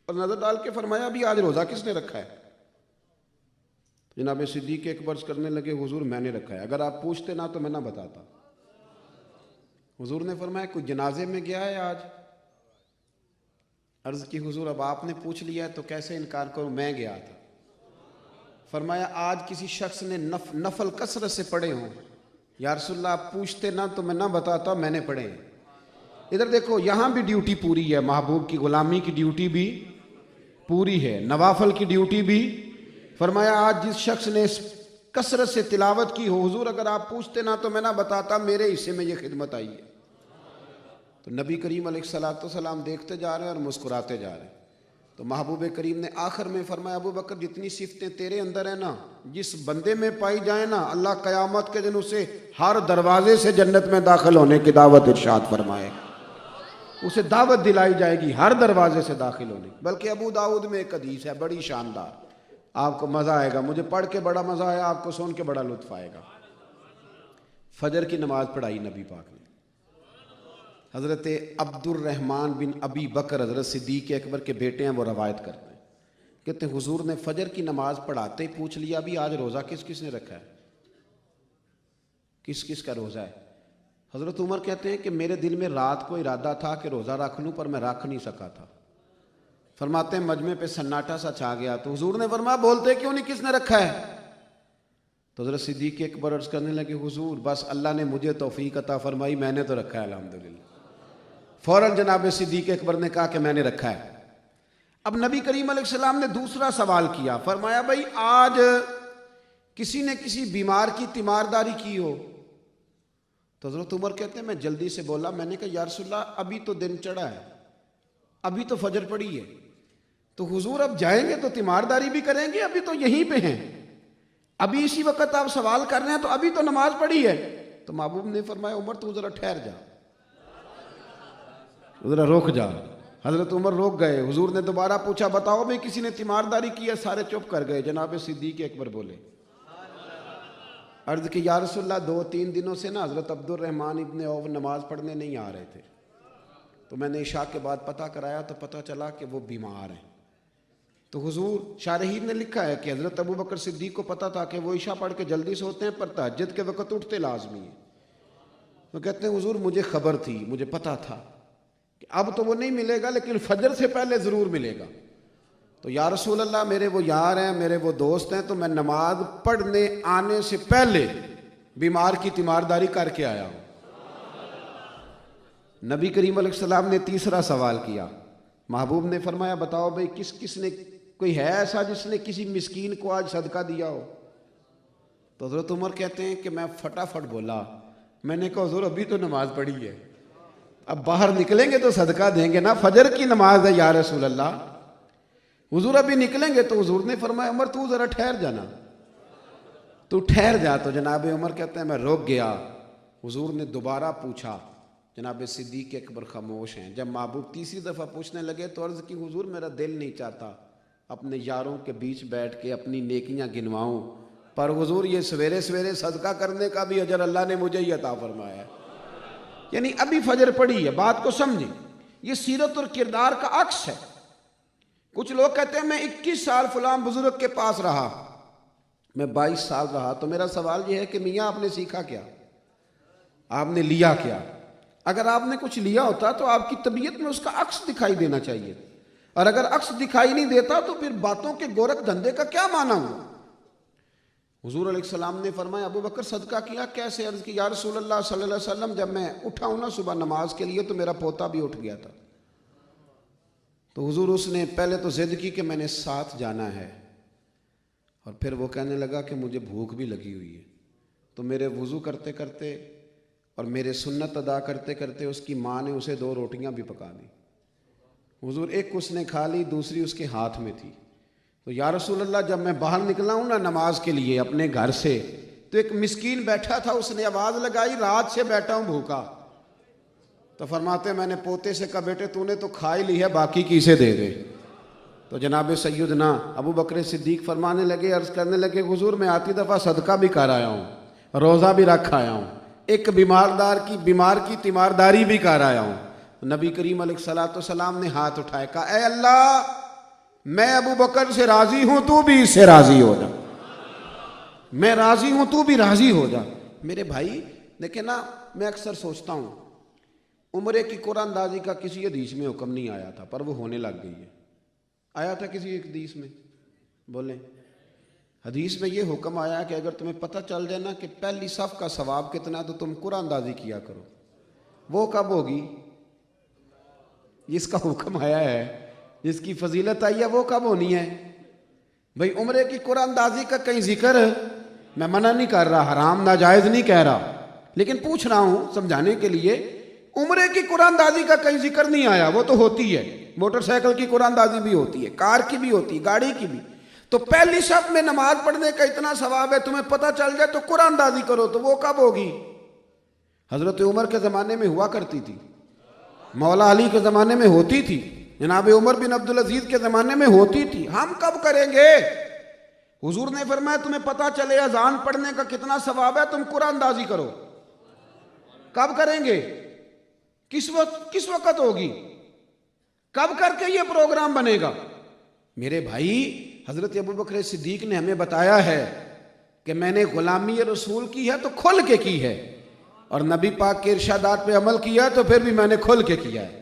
اور نظر ڈال کے فرمایا ابھی آج روزہ کس نے رکھا ہے؟ جناب صدیق اکبر کرنے لگے حضور میں نے رکھا ہے، اگر آپ پوچھتے نا تو میں نہ بتاتا۔ حضور نے فرمایا کوئی جنازے میں گیا ہے آج؟ عرض کی حضور اب آپ نے پوچھ لیا ہے تو کیسے انکار کروں، میں گیا تھا۔ فرمایا آج کسی شخص نے نفل کثرت سے پڑھے ہوں؟ یا رسول اللہ آپ پوچھتے نا تو میں نہ بتاتا، میں نے پڑھے ہیں۔ ادھر دیکھو یہاں بھی ڈیوٹی پوری ہے، محبوب کی غلامی کی ڈیوٹی بھی پوری ہے، نوافل کی ڈیوٹی بھی۔ فرمایا آج جس شخص نے کثرت سے تلاوت کی ہو، حضور اگر آپ پوچھتے نا تو میں نہ بتاتا، میرے حصے میں یہ خدمت آئی ہے۔ تو نبی کریم علیہ الصلوۃ والسلام دیکھتے جا رہے ہیں اور مسکراتے جا رہے ہیں۔ تو محبوب کریم نے آخر میں فرمایا ابو بکر جتنی صفتیں تیرے اندر ہیں نا، جس بندے میں پائی جائیں نا، اللہ قیامت کے دن اسے ہر دروازے سے جنت میں داخل ہونے کی دعوت ارشاد فرمائے، اسے دعوت دلائی جائے گی ہر دروازے سے داخل ہونے۔ بلکہ ابو داؤد میں ایک حدیث ہے بڑی شاندار، آپ کو مزہ آئے گا، مجھے پڑھ کے بڑا مزہ آیا، آپ کو سن کے بڑا لطف آئے گا۔ فجر کی نماز پڑھائی نبی پاک نے، حضرت عبد الرحمن بن ابی بکر حضرت صدیق اکبر کے بیٹے ہیں، وہ روایت کرتے ہیں، کہتے ہیں حضور نے فجر کی نماز پڑھاتے ہی پوچھ لیا ابھی آج روزہ کس کس نے رکھا ہے، کس کس کا روزہ ہے؟ حضرت عمر کہتے ہیں کہ میرے دل میں رات کو ارادہ تھا کہ روزہ رکھ لوں پر میں رکھ نہیں سکا تھا۔ فرماتے ہیں مجمع پہ سناٹا سا چھا گیا تو حضور نے فرمایا بولتے کیوں نہیں، کس نے رکھا ہے؟ تو حضرت صدیق اکبر عرض کرنے لگے حضور بس اللہ نے مجھے توفیق عطا فرمائی، میں نے تو رکھا ہے الحمدللہ۔ فوراً جناب صدیق اکبر نے کہا کہ میں نے رکھا ہے۔ اب نبی کریم علیہ السلام نے دوسرا سوال کیا، فرمایا بھائی آج کسی نے کسی بیمار کی تیمارداری کی ہو؟ تو حضرت عمر کہتے ہیں میں جلدی سے بولا، میں نے کہا یا رسول اللہ ابھی تو دن چڑھا ہے، ابھی تو فجر پڑی ہے۔ تو حضور اب جائیں گے تو تیمارداری بھی کریں گے، ابھی تو یہیں پہ ہیں، ابھی اسی وقت آپ سوال کر رہے ہیں تو ابھی تو نماز پڑھی ہے۔ تو محبوب نے فرمایا عمر تو ذرا ٹھہر جا، ذرا رک جا۔ حضرت عمر روک گئے۔ حضور نے دوبارہ پوچھا بتاؤ میں کسی نے تیمارداری کی ہے؟ سارے چپ کر گئے۔ جناب صدیق اکبر بولے، عرض کہ یا رسول اللہ 2-3 دنوں سے نا حضرت عبد الرحمن ابن عوف نماز پڑھنے نہیں آ رہے تھے، تو میں نے عشاء کے بعد پتہ کرایا تو پتہ چلا کہ وہ بیمار ہیں۔ تو حضور، شارحین نے لکھا ہے کہ حضرت ابو بکر صدیق کو پتہ تھا کہ وہ عشاء پڑھ کے جلدی سوتے ہیں پر تہجد کے وقت اٹھتے لازمی ہیں۔ تو کہتے ہیں حضور مجھے خبر تھی، مجھے پتہ تھا کہ اب تو وہ نہیں ملے گا لیکن فجر سے پہلے ضرور ملے گا۔ تو یا رسول اللہ میرے وہ یار ہیں، میرے وہ دوست ہیں، تو میں نماز پڑھنے آنے سے پہلے بیمار کی تیمارداری کر کے آیا ہوں۔ نبی کریم علیہ السلام نے تیسرا سوال کیا۔ محبوب نے فرمایا بتاؤ بھئی کس نے، کوئی ہے ایسا جس نے کسی مسکین کو آج صدقہ دیا ہو؟ تو حضرت عمر کہتے ہیں کہ میں فٹافٹ بولا، میں نے کہا حضور ابھی تو نماز پڑھی ہے، اب باہر نکلیں گے تو صدقہ دیں گے نا، فجر کی نماز ہے یا رسول اللہ، حضور ابھی نکلیں گے؟ تو حضور نے فرمایا عمر تو ذرا ٹھہر جانا، تو ٹھہر جا۔ تو جناب عمر کہتے ہیں میں رک گیا۔ حضور نے دوبارہ پوچھا، جناب صدیق اکبر خاموش ہیں۔ جب محبوب تیسری دفعہ پوچھنے لگے تو عرض کی حضور میرا دل نہیں چاہتا اپنے یاروں کے بیچ بیٹھ کے اپنی نیکیاں گنواؤں، پر حضور یہ سویرے سویرے صدقہ کرنے کا بھی اجر اللہ نے مجھے ہی عطا فرمایا ہے، یعنی ابھی فجر پڑی ہے۔ بات کو سمجھیں، یہ سیرت اور کردار کا عکس ہے۔ کچھ لوگ کہتے ہیں میں 21 سال فلاں بزرگ کے پاس رہا، میں 22 سال رہا، تو میرا سوال یہ ہے کہ میاں آپ نے سیکھا کیا؟ آپ نے لیا کیا؟ اگر آپ نے کچھ لیا ہوتا تو آپ کی طبیعت میں اس کا عکس دکھائی دینا چاہیے، اور اگر عکس دکھائی نہیں دیتا تو پھر باتوں کے گورکھ دھندے کا کیا معنی ہوا؟ حضور علیہ السلام نے فرمایا ابو بکر صدقہ کیا کیسے؟ عرض کی یا رسول اللہ صلی اللہ علیہ وسلم جب میں اٹھا ہوں نا صبح نماز کے لیے تو میرا پوتا بھی اٹھ گیا تھا، تو حضور اس نے پہلے تو ضد کی کہ میں نے ساتھ جانا ہے، اور پھر وہ کہنے لگا کہ مجھے بھوک بھی لگی ہوئی ہے، تو میرے وضو کرتے کرتے اور میرے سنت ادا کرتے کرتے اس کی ماں نے اسے 2 روٹیاں بھی پکا دی۔ حضور ایک اس نے کھا لی، دوسری اس کے ہاتھ میں تھی۔ تو یا رسول اللہ جب میں باہر نکلا ہوں نا نماز کے لیے اپنے گھر سے تو ایک مسکین بیٹھا تھا، اس نے آواز لگائی رات سے بیٹھا ہوں بھوکا، تو فرماتے میں نے پوتے سے کہا بیٹے تو نے تو کھا ہی لی ہے، باقی کسے دے دے؟ تو جناب سیدنا ابو بکر صدیق فرمانے لگے، عرض کرنے لگے حضور میں آتی دفعہ صدقہ بھی کر آیا ہوں، روزہ بھی رکھ آیا ہوں، ایک بیمار کی تیمارداری بھی کر آیا ہوں۔ نبی کریم علیہ السلام نے ہاتھ اٹھائے، کہا اے اللہ میں ابو بکر سے راضی ہوں، تو بھی اس سے راضی ہو جا، میں راضی ہوں تو بھی راضی ہو جا۔ میرے بھائی دیکھیں نا، میں اکثر سوچتا ہوں عمرے کی قرآن اندازی کا کسی حدیث میں حکم نہیں آیا تھا پر وہ ہونے لگ گئی ہے۔ آیا تھا کسی ایک حدیث میں؟ بولیں۔ حدیث میں یہ حکم آیا کہ اگر تمہیں پتہ چل جائے نا کہ پہلی صف کا ثواب کتنا تو تم قرآن اندازی کیا کرو۔ وہ کب ہوگی؟ جس کا حکم آیا ہے، جس کی فضیلت آئی ہے، وہ کب ہونی ہے؟ بھئی عمرے کی قرآن اندازی کا کہیں ذکر ہے؟ میں منع نہیں کر رہا، حرام ناجائز نہیں کہہ رہا، لیکن پوچھ رہا ہوں سمجھانے کے لیے، عمرے کی قرآن اندازی کا کہیں ذکر نہیں آیا، وہ تو ہوتی ہے، موٹر سائیکل کی قرآن اندازی بھی ہوتی ہے، کار کی بھی ہوتی ہے، گاڑی کی بھی۔ تو پہلی صف میں نماز پڑھنے کا اتنا ثواب ہے، تمہیں پتہ چل جائے تو قرآن اندازی کرو، تو وہ کب ہوگی؟ حضرت عمر کے زمانے میں ہوا کرتی تھی، مولا علی کے زمانے میں ہوتی تھی، جناب عمر بن عبدالعزیز کے زمانے میں ہوتی تھی، ہم کب کریں گے؟ حضور نے فرمایا تمہیں پتہ چلے اذان پڑھنے کا کتنا ثواب ہے، تم قرآن اندازی کرو۔ کب کریں گے؟ کس وقت ہوگی؟ کب کر کے یہ پروگرام بنے گا؟ میرے بھائی حضرت ابو بکر صدیق نے ہمیں بتایا ہے کہ میں نے غلامی رسول کی ہے تو کھل کے کی ہے، اور نبی پاک کے ارشادات پہ عمل کیا تو پھر بھی میں نے کھل کے کیا ہے۔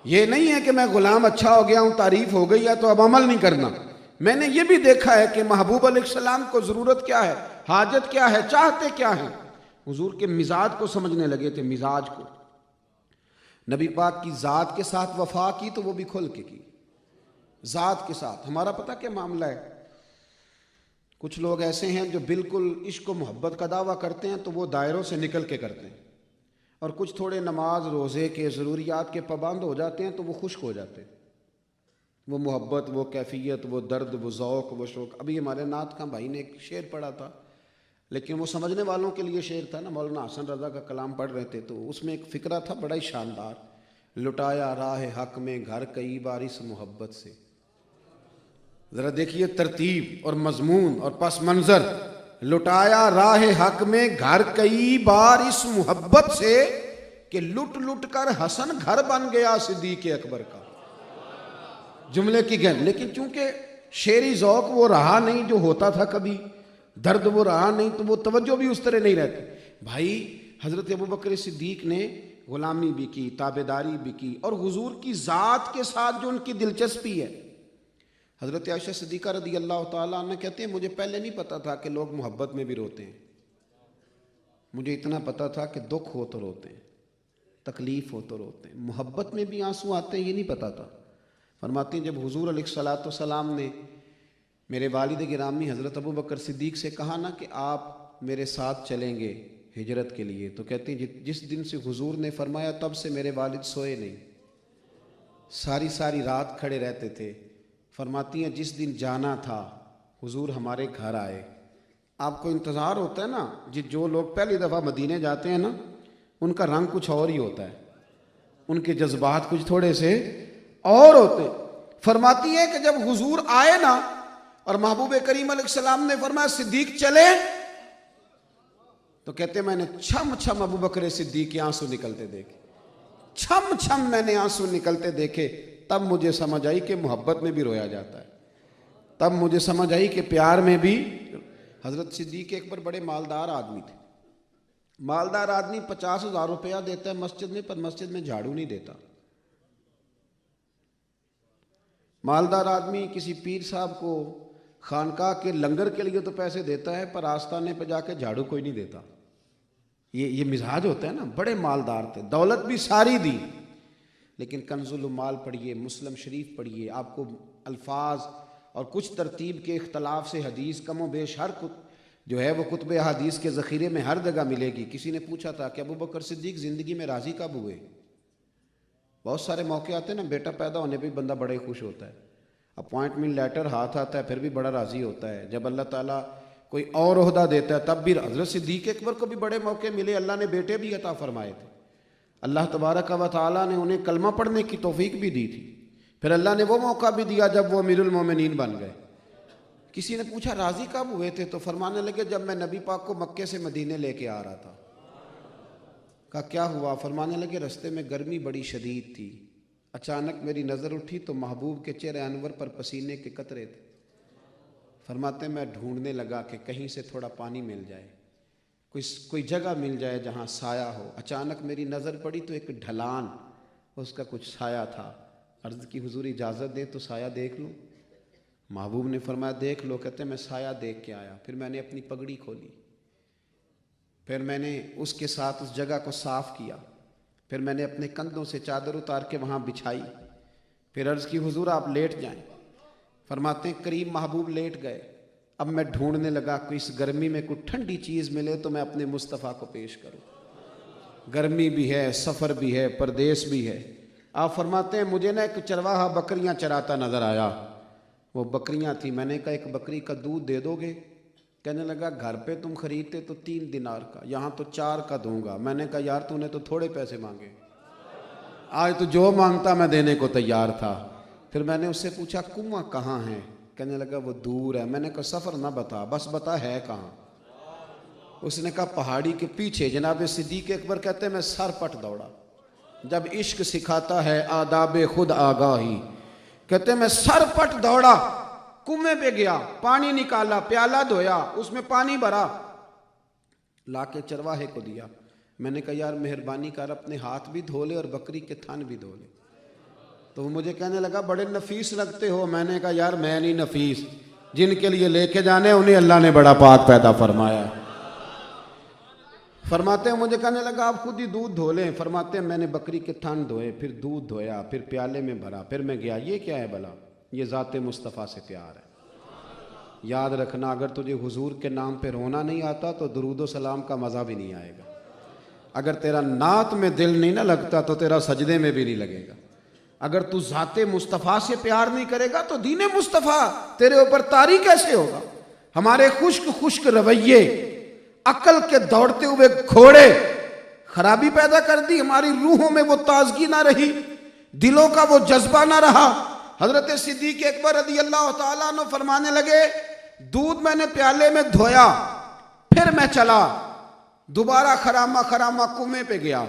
یہ نہیں ہے کہ میں غلام اچھا ہو گیا ہوں، تعریف ہو گئی ہے تو اب عمل نہیں کرنا۔ میں نے یہ بھی دیکھا ہے کہ محبوب علیہ السلام کو ضرورت کیا ہے، حاجت کیا ہے، چاہتے کیا ہیں۔ حضور کے مزاج کو سمجھنے لگے تھے، مزاج کو۔ نبی پاک کی ذات کے ساتھ وفا کی تو وہ بھی کھل کے کی، ذات کے ساتھ۔ ہمارا پتہ کیا معاملہ ہے، کچھ لوگ ایسے ہیں جو بالکل عشق و محبت کا دعویٰ کرتے ہیں تو وہ دائروں سے نکل کے کرتے ہیں، اور کچھ تھوڑے نماز روزے کے ضروریات کے پابند ہو جاتے ہیں تو وہ خشک ہو جاتے ہیں۔ وہ محبت، وہ کیفیت، وہ درد، وہ ذوق، وہ شوق. ابھی ہمارے نعت خاں بھائی نے ایک شعر پڑھا تھا، لیکن وہ سمجھنے والوں کے لیے شعر تھا نا. مولانا حسن رضا کا کلام پڑھ رہے تھے تو اس میں ایک فقرہ تھا بڑا ہی شاندار. لٹایا راہ حق میں گھر کئی بار اس محبت سے. ذرا دیکھیے ترتیب اور مضمون اور پس منظر. لٹایا راہ حق میں گھر کئی بار اس محبت سے کہ لٹ لٹ کر حسن گھر بن گیا صدیق اکبر کا. جملے کی گن، لیکن چونکہ شعری ذوق وہ رہا نہیں جو ہوتا تھا کبھی، درد وہ رہا نہیں، تو وہ توجہ بھی اس طرح نہیں رہتی. بھائی حضرت ابوبکر صدیق نے غلامی بھی کی، تابعداری بھی کی، اور حضور کی ذات کے ساتھ جو ان کی دلچسپی ہے. حضرت عائشہ صدیقہ رضی اللہ تعالیٰ عنہ کہتے ہیں مجھے پہلے نہیں پتا تھا کہ لوگ محبت میں بھی روتے ہیں. مجھے اتنا پتا تھا کہ دکھ ہو تو روتے ہیں، تکلیف ہو تو روتے ہیں، محبت میں بھی آنسو آتے ہیں یہ نہیں پتا تھا. فرماتی ہیں جب حضور علیہ الصلاۃ والسلام نے میرے والد گرامی حضرت ابوبکر صدیق سے کہا نا کہ آپ میرے ساتھ چلیں گے ہجرت کے لیے، تو کہتے ہیں جس دن سے حضور نے فرمایا تب سے میرے والد سوئے نہیں، ساری ساری رات کھڑے رہتے تھے. فرماتی ہیں جس دن جانا تھا حضور ہمارے گھر آئے. آپ کو انتظار ہوتا ہے نا، جو لوگ پہلی دفعہ مدینے جاتے ہیں نا ان کا رنگ کچھ اور ہی ہوتا ہے، ان کے جذبات کچھ تھوڑے سے اور ہوتے. فرماتی ہے کہ جب حضور آئے نا اور محبوب کریم علیہ السلام نے فرمایا صدیق چلے، تو کہتے میں نے چھم چھم ابوبکر صدیق کے آنسو نکلتے دیکھے، چھم چھم میں نے آنسو نکلتے دیکھے. تب مجھے سمجھ آئی کہ محبت میں بھی رویا جاتا ہے، تب مجھے سمجھ آئی کہ پیار میں بھی. حضرت صدیق اکبر بڑے مالدار آدمی تھے. مالدار آدمی 50,000 روپیہ دیتا ہے مسجد میں، پر مسجد میں جھاڑو نہیں دیتا. مالدار آدمی کسی پیر صاحب کو خانقاہ کے لنگر کے لیے تو پیسے دیتا ہے، پر آستانے پہ جا کے جھاڑو کوئی نہیں دیتا. یہ مزاج ہوتا ہے نا. بڑے مالدار تھے، دولت بھی ساری دی، لیکن کنز المال پڑھیے، مسلم شریف پڑھیے، آپ کو الفاظ اور کچھ ترتیب کے اختلاف سے حدیث کم و بیش ہر جو ہے وہ کتب حدیث کے ذخیرے میں ہر جگہ ملے گی. کسی نے پوچھا تھا کہ ابوبکر صدیق زندگی میں راضی کب ہوئے؟ بہت سارے موقع آتے ہیں نا، بیٹا پیدا ہونے پہ بندہ بڑے خوش ہوتا ہے، اپوائنٹمنٹ لیٹر ہاتھ آتا ہے پھر بھی بڑا راضی ہوتا ہے. جب اللہ تعالیٰ کوئی اور عہدہ دیتا ہے تب بھی. حضرت صدیق اکبر کو بھی بڑے موقع ملے، اللہ نے بیٹے بھی عطا فرمائے تھے. اللہ تبارک و تعالیٰ نے انہیں کلمہ پڑھنے کی توفیق بھی دی تھی. پھر اللہ نے وہ موقع بھی دیا جب وہ امیر المومنین بن گئے. کسی نے پوچھا راضی کب ہوئے تھے؟ تو فرمانے لگے جب میں نبی پاک کو مکے سے مدینے لے کے آ رہا تھا. کہا کیا ہوا؟ فرمانے لگے رستے میں گرمی بڑی شدید تھی، اچانک میری نظر اٹھی تو محبوب کے چہرے انور پر پسینے کے قطرے تھے. فرماتے میں ڈھونڈنے لگا کہ کہیں سے تھوڑا پانی مل جائے، کوئی جگہ مل جائے جہاں سایہ ہو. اچانک میری نظر پڑی تو ایک ڈھلان، اس کا کچھ سایہ تھا. عرض کی حضور اجازت دیں تو سایہ دیکھ لوں؟ محبوب نے فرمایا دیکھ لو. کہتے میں سایہ دیکھ کے آیا. پھر میں نے اپنی پگڑی کھولی، پھر میں نے اس کے ساتھ اس جگہ کو صاف کیا، پھر میں نے اپنے کندھوں سے چادر اتار کے وہاں بچھائی. پھر عرض کی حضور آپ لیٹ جائیں. فرماتے ہیں کریم محبوب لیٹ گئے. اب میں ڈھونڈنے لگا کوئی اس گرمی میں کوئی ٹھنڈی چیز ملے تو میں اپنے مصطفیٰ کو پیش کروں. گرمی بھی ہے، سفر بھی ہے، پردیس بھی ہے. آپ فرماتے ہیں مجھے نا ایک چرواہا بکریاں چراتا نظر آیا. وہ بکریاں تھیں. میں نے کہا ایک بکری کا دودھ دے دو گے؟ کہنے لگا گھر پہ تم خریدتے تو 3 دینار کا، یہاں تو 4 کا دوں گا. میں نے کہا یار تو نے تو تھوڑے پیسے مانگے، آج تو جو مانگتا میں دینے کو تیار تھا. پھر میں نے اس سے پوچھا کنواں کہاں ہے؟ کہنے لگا وہ دور ہے. میں نے کہا سفر نہ بتا، بس بتا ہے کہاں. اس نے کہا پہاڑی کے پیچھے. جناب صدیق اکبر کہتے ہیں میں سر پٹ دوڑا. جب عشق سکھاتا ہے آداب خود آگاہی، کہتے ہیں میں سر پٹ دوڑا، کنویں پہ گیا، پانی نکالا، پیالہ دھویا، اس میں پانی بھرا، لا کے چرواہے کو دیا. میں نے کہا یار مہربانی کر اپنے ہاتھ بھی دھو لے اور بکری کے تھن بھی دھو لے. تو وہ مجھے کہنے لگا بڑے نفیس لگتے ہو. میں نے کہا یار میں نہیں نفیس، جن کے لیے لے کے جانے انہیں اللہ نے بڑا پاک پیدا فرمایا. فرماتے ہیں مجھے کہنے لگا آپ خود ہی دودھ دھو لیں. فرماتے ہیں میں نے بکری کے تھن دھوئے، پھر دودھ دھویا، پھر پیالے میں بھرا، پھر میں گیا. یہ کیا ہے بھلا؟ یہ ذات مصطفیٰ سے پیار ہے. یاد رکھنا اگر تجھے حضور کے نام پہ رونا نہیں آتا تو درود و سلام کا مزہ بھی نہیں آئے گا. اگر تیرا نعت میں دل نہیں نہ لگتا تو تیرا سجدے میں بھی نہیں لگے گا. اگر تو ذات مصطفیٰ سے پیار نہیں کرے گا تو دین مصطفیٰ تیرے اوپر طاری کیسے ہوگا؟ ہمارے خشک رویے، عقل کے دوڑتے ہوئے گھوڑے خرابی پیدا کر دی، ہماری روحوں میں وہ تازگی نہ رہی، دلوں کا وہ جذبہ نہ رہا۔ حضرت صدیق اکبر رضی اللہ تعالیٰ عنہ فرمانے لگے، دودھ میں نے پیالے میں دھویا، پھر میں چلا، دوبارہ خرامہ کنویں پہ گیا،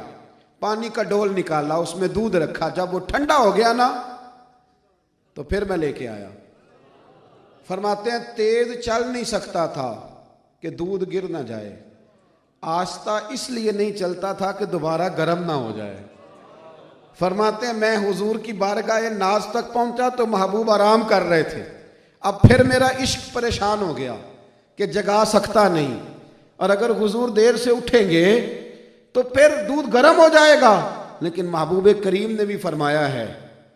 پانی کا ڈول نکالا، اس میں دودھ رکھا، جب وہ ٹھنڈا ہو گیا نا تو پھر میں لے کے آیا۔ فرماتے ہیں تیز چل نہیں سکتا تھا کہ دودھ گر نہ جائے، آہستہ اس لیے نہیں چلتا تھا کہ دوبارہ گرم نہ ہو جائے۔ فرماتے ہیں میں حضور کی بارگاہ ناز تک پہنچا تو محبوب آرام کر رہے تھے، اب پھر میرا عشق پریشان ہو گیا کہ جگا سکتا نہیں، اور اگر حضور دیر سے اٹھیں گے تو پھر دودھ گرم ہو جائے گا، لیکن محبوب کریم نے بھی فرمایا ہے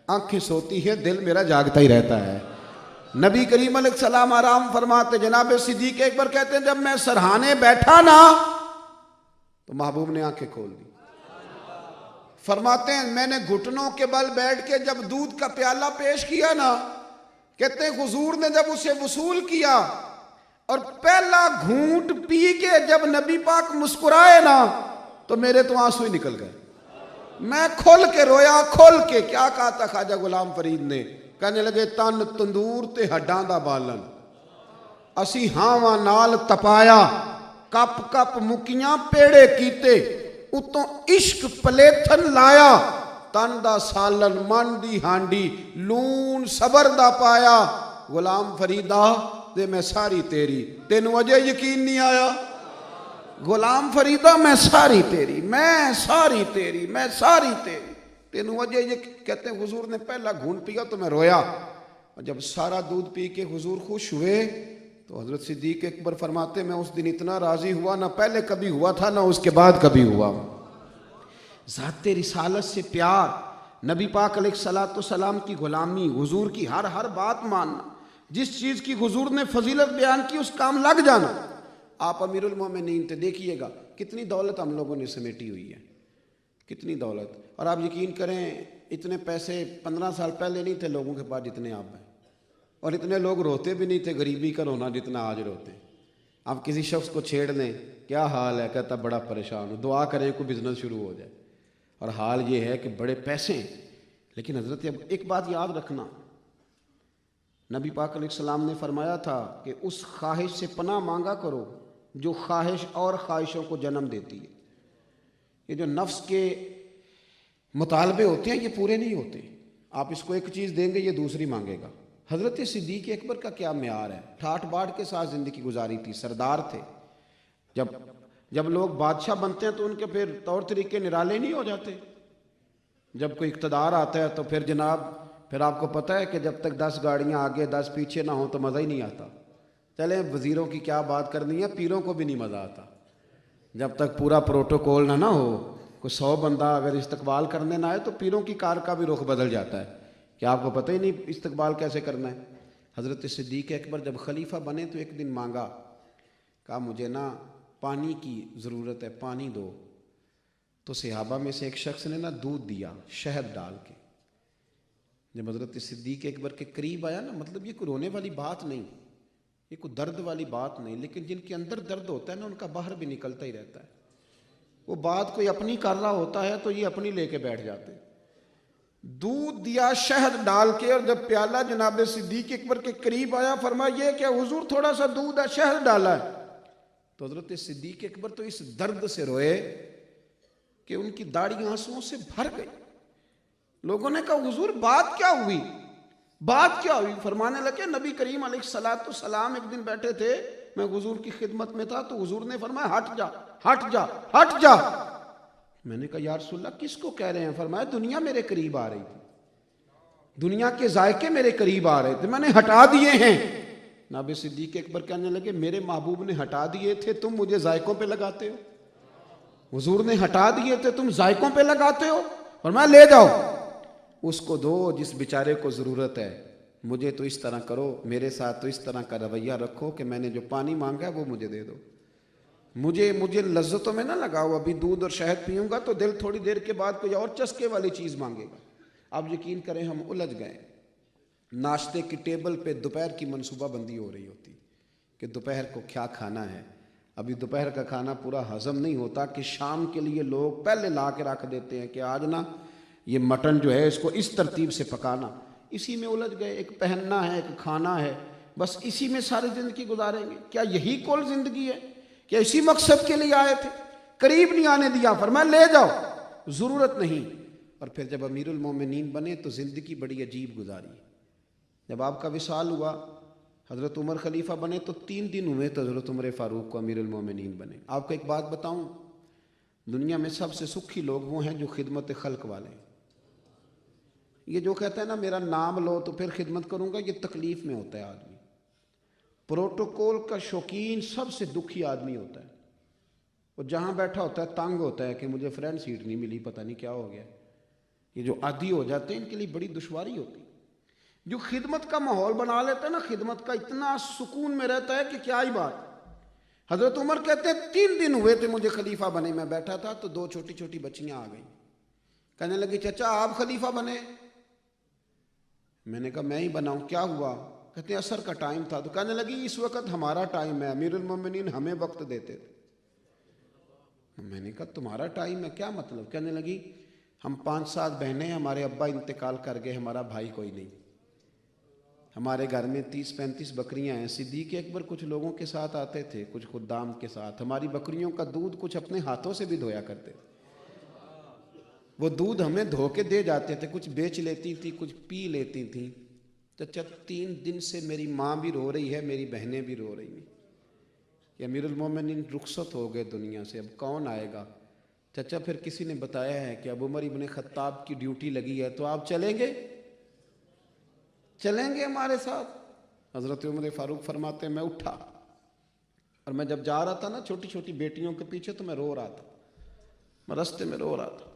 آنکھیں سوتی ہیں دل میرا جاگتا ہی رہتا ہے۔ نبی کریم علیہ السلام آرام فرماتے، جناب صدیق اکبر کہتے ہیں جب میں سرہانے بیٹھا نا تو محبوب نے آنکھیں کھول دی۔ فرماتے ہیں میں نے گھٹنوں کے بل بیٹھ کے جب دودھ کا پیالہ پیش کیا نا، کہتے ہیں حضور نے جب اسے وصول کیا اور پہلا گھونٹ پی کے جب نبی پاک مسکرائے نا تو میرے تو آنسو ہی نکل گئے، میں کھول کے رویا، کھول کے۔ کیا کہا تھا خواجہ غلام فرید نے؟ کہنے لگے تن تندور تے ہڈاں دا بالن، اسی ہاواں نال تپایا، کپ کپ مکیاں پیڑے کیتے، اتوں عشق پلیتھن لایا، تن دا سالن من دی ہانڈی، لون صبر دا پایا، غلام فریدہ دے میں ساری تیری، تینوں اجے یقین نہیں آیا؟ غلام فریدہ میں ساری تیری، میں ساری تیری، میں ساری تیری، تینوں وجہ یہ کہتے ہیں حضور نے پہلا گھونٹ پیا تو میں رویا، اور جب سارا دودھ پی کے حضور خوش ہوئے تو حضرت صدیق اکبر فرماتے میں اس دن اتنا راضی ہوا نہ پہلے کبھی ہوا تھا نہ اس کے بعد کبھی ہوا۔ ذات رسالت سے پیار، نبی پاک علیہ الصلوۃ والسلام کی غلامی، حضور کی ہر بات ماننا، جس چیز کی حضور نے فضیلت بیان کی اس کام لگ جانا۔ آپ امیر المومنین تھے، دیکھیے گا کتنی دولت ہم لوگوں نے سمیٹی ہوئی ہے، کتنی دولت، اور آپ یقین کریں اتنے پیسے 15 سال پہلے نہیں تھے لوگوں کے پاس جتنے آپ ہیں، اور اتنے لوگ روتے بھی نہیں تھے غریبی کا رونا جتنا آج روتے ہیں۔ آپ کسی شخص کو چھیڑ لیں، کیا حال ہے، کہتا بڑا پریشان ہوں، دعا کریں کوئی بزنس شروع ہو جائے، اور حال یہ ہے کہ بڑے پیسے ہیں۔ لیکن حضرت اب ایک بات یاد رکھنا، نبی پاک علیہ السلام نے فرمایا تھا کہ اس خواہش سے پناہ مانگا کرو جو خواہش اور خواہشوں کو جنم دیتی ہے۔ یہ جو نفس کے مطالبے ہوتے ہیں یہ پورے نہیں ہوتے، آپ اس کو ایک چیز دیں گے یہ دوسری مانگے گا۔ حضرت صدیق اکبر کا کیا معیار ہے، ٹھاٹ باٹ کے ساتھ زندگی گزاری تھی، سردار تھے۔ جب لوگ بادشاہ بنتے ہیں تو ان کے پھر طور طریقے نرالے نہیں ہو جاتے، جب کوئی اقتدار آتا ہے تو پھر جناب پھر آپ کو پتہ ہے کہ جب تک 10 گاڑیاں آگے 10 پیچھے نہ ہوں تو مزہ ہی نہیں آتا۔ چلیں وزیروں کی کیا بات کرنی ہے، پیروں کو بھی نہیں مزہ آتا جب تک پورا پروٹوکول نہ ہو۔ کوئی 100 بندہ اگر استقبال کرنے نہ آئے تو پیروں کی کار کا بھی رخ بدل جاتا ہے کہ آپ کو پتہ ہی نہیں استقبال کیسے کرنا ہے۔ حضرت صدیق اکبر جب خلیفہ بنے تو ایک دن مانگا، کہا مجھے نا پانی کی ضرورت ہے، پانی دو۔ تو صحابہ میں سے ایک شخص نے نا دودھ دیا شہد ڈال کے۔ جب حضرت صدیق اکبر کے قریب آیا نا، مطلب یہ کوئی رونے والی بات نہیں، یہ کوئی درد والی بات نہیں، لیکن جن کے اندر درد ہوتا ہے نا ان کا باہر بھی نکلتا ہی رہتا ہے۔ وہ بات کوئی اپنی کر رہا ہوتا ہے تو یہ اپنی لے کے بیٹھ جاتے۔ دودھ دیا شہد ڈال کے، اور جب پیالہ جناب صدیق اکبر کے قریب آیا فرمایا یہ کیا حضور تھوڑا سا دودھ ہے شہد ڈالا ہے؟ تو حضرت صدیق اکبر تو اس درد سے روئے کہ ان کی داڑھی آنسوؤں سے بھر گئی۔ لوگوں نے کہا حضور بات کیا ہوئی، بات کیا ہوئی؟ فرمانے لگے نبی کریم علیہ الصلوۃ والسلام ایک دن بیٹھے تھے، میں حضور کی خدمت میں تھا تو حضور نے فرمایا ہٹ جا ہٹ جا ہٹ جا۔ میں نے کہا یا رسول اللہ کس کو کہہ رہے ہیں؟ فرمایا دنیا میرے قریب آ رہی تھی، دنیا کے ذائقے میرے قریب آ رہے تھے، میں نے ہٹا دیے ہیں۔ جناب صدیق اکبر کہنے لگے میرے محبوب نے ہٹا دیے تھے، تم مجھے ذائقوں پہ لگاتے ہو؟ حضور نے ہٹا دیے تھے تم ذائقوں پہ لگاتے ہو؟ فرمایا لے جاؤ، اس کو دو جس بیچارے کو ضرورت ہے، مجھے تو اس طرح کرو، میرے ساتھ تو اس طرح کا رویہ رکھو کہ میں نے جو پانی مانگا ہے وہ مجھے دے دو، مجھے لذتوں میں نہ لگاؤ۔ ابھی دودھ اور شہد پیوں گا تو دل تھوڑی دیر کے بعد کوئی اور چسکے والی چیز مانگے گا، آپ یقین کریں ہم الجھ گئے، ناشتے کی ٹیبل پہ دوپہر کی منصوبہ بندی ہو رہی ہوتی کہ دوپہر کو کیا کھانا ہے، ابھی دوپہر کا کھانا پورا ہضم نہیں ہوتا کہ شام کے لیے لوگ پہلے لا کے رکھ دیتے ہیں کہ آج نا یہ مٹن جو ہے اس کو اس ترتیب سے پکانا، اسی میں الجھ گئے، ایک پہننا ہے ایک کھانا ہے، بس اسی میں ساری زندگی گزاریں گے۔ کیا یہی کل زندگی ہے؟ کیا اسی مقصد کے لیے آئے تھے؟ قریب نہیں آنے دیا، فرمایا لے جاؤ، ضرورت نہیں۔ اور پھر جب امیر المومنین بنے تو زندگی بڑی عجیب گزاری۔ جب آپ کا وصال ہوا، حضرت عمر خلیفہ بنے تو 3 دن ہوئے تو حضرت عمر فاروق کو امیر المومنین بنے۔ آپ کو ایک بات بتاؤں، دنیا میں سب سے سکھی لوگ وہ ہیں جو خدمت خلق والے ہیں۔ یہ جو کہتا ہے نا میرا نام لو تو پھر خدمت کروں گا، یہ تکلیف میں ہوتا ہے آدمی۔ پروٹوکول کا شوقین سب سے دکھی آدمی ہوتا ہے، وہ جہاں بیٹھا ہوتا ہے تنگ ہوتا ہے کہ مجھے فرینڈ سیٹ نہیں ملی، پتہ نہیں کیا ہو گیا۔ یہ جو عادی ہو جاتے ہیں ان کے لیے بڑی دشواری ہوتی ہے۔ جو خدمت کا ماحول بنا لیتا ہے نا، خدمت کا اتنا سکون میں رہتا ہے کہ کیا ہی بات۔ حضرت عمر کہتے ہیں 3 دن ہوئے تھے مجھے خلیفہ بنے، میں بیٹھا تھا تو 2 چھوٹی چھوٹی بچیاں آ گئیں، کہنے لگی چچا آپ خلیفہ بنے؟ میں نے کہا میں ہی بناؤں، کیا ہوا؟ کہتے ہیں عصر کا ٹائم تھا، تو کہنے لگی اس وقت ہمارا ٹائم ہے، امیر المومنین ہمیں وقت دیتے تھے۔ میں نے کہا تمہارا ٹائم ہے کیا مطلب؟ کہنے لگی ہم 5-7 بہنیں، ہمارے ابا انتقال کر گئے، ہمارا بھائی کوئی نہیں، ہمارے گھر میں 30-35 بکریاں ہیں۔ صدیق اکبر کچھ لوگوں کے ساتھ آتے تھے، کچھ خدام کے ساتھ، ہماری بکریوں کا دودھ کچھ اپنے ہاتھوں سے بھی دھویا کرتے تھے، وہ دودھ ہمیں دھو کے دے جاتے تھے، کچھ بیچ لیتی تھی کچھ پی لیتی تھیں۔ چچا 3 دن سے میری ماں بھی رو رہی ہے، میری بہنیں بھی رو رہی ہیں کہ امیر المومنین رخصت ہو گئے دنیا سے، اب کون آئے گا؟ چچا پھر کسی نے بتایا ہے کہ اب عمر ابن خطاب کی ڈیوٹی لگی ہے، تو آپ چلیں گے؟ چلیں گے ہمارے ساتھ؟ حضرت عمر فاروق فرماتے ہیں میں اٹھا، اور میں جب جا رہا تھا نا چھوٹی چھوٹی بیٹیوں کے پیچھے تو میں رو رہا تھا، میں رستے میں رو رہا تھا۔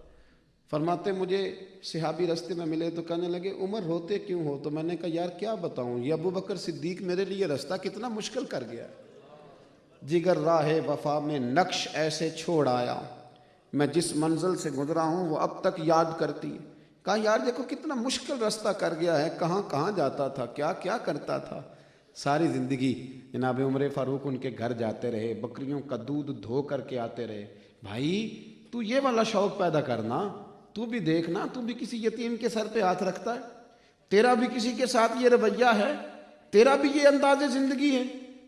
فرماتے مجھے صحابی رستے میں ملے تو کہنے لگے عمر روتے کیوں ہو؟ تو میں نے کہا یار کیا بتاؤں، یہ ابو بکر صدیق میرے لیے رستہ کتنا مشکل کر گیا، جگر راہ وفا میں نقش ایسے چھوڑ آیا، میں جس منزل سے گزرا ہوں وہ اب تک یاد کرتی۔ کہا یار دیکھو کتنا مشکل رستہ کر گیا ہے، کہاں کہاں جاتا تھا، کیا کیا کرتا تھا۔ ساری زندگی جناب عمر فاروق ان کے گھر جاتے رہے، بکریوں کا دودھ دھو کر کے آتے رہے۔ بھائی تو یہ والا شوق پیدا کرنا، تو بھی دیکھنا، تو بھی کسی یتیم کے سر پہ ہاتھ رکھتا ہے، تیرا بھی کسی کے ساتھ یہ رویہ ہے، تیرا بھی یہ انداز زندگی ہے،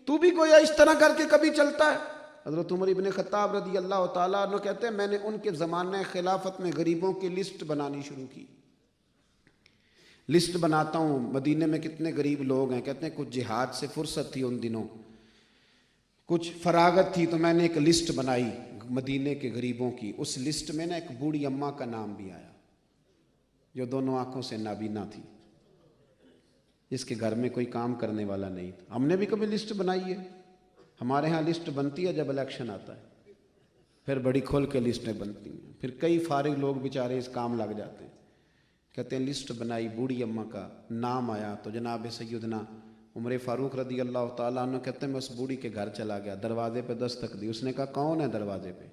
تو بھی گویا اس طرح کر کے کبھی چلتا ہے۔ حضرت عمر ابن خطاب رضی اللہ تعالیٰ عنہ کہتے ہیں میں نے ان کے زمانہ خلافت میں غریبوں کی لسٹ بنانی شروع کی، لسٹ بناتا ہوں مدینے میں کتنے غریب لوگ ہیں، کہتے ہیں کچھ جہاد سے فرصت تھی ان دنوں، کچھ فراغت تھی، تو میں نے ایک لسٹ بنائی مدینے کے غریبوں کی۔ اس لسٹ میں نا ایک بوڑھی اماں کا نام بھی آیا جو دونوں آنکھوں سے نابینا تھی، جس کے گھر میں کوئی کام کرنے والا نہیں تھا۔ ہم نے بھی کبھی لسٹ بنائی ہے؟ ہمارے ہاں لسٹ بنتی ہے جب الیکشن آتا ہے، پھر بڑی کھول کے لسٹیں بنتی ہیں، پھر کئی فارغ لوگ بیچارے اس کام لگ جاتے ہیں۔ کہتے ہیں لسٹ بنائی، بوڑھی اماں کا نام آیا تو جناب سیدنا عمر فاروق رضی اللہ تعالیٰ عنہ کہتے ہیں میں اس بوڑھی کے گھر چلا گیا، دروازے پہ دستک دی، اس نے کہا کون ہے دروازے پہ؟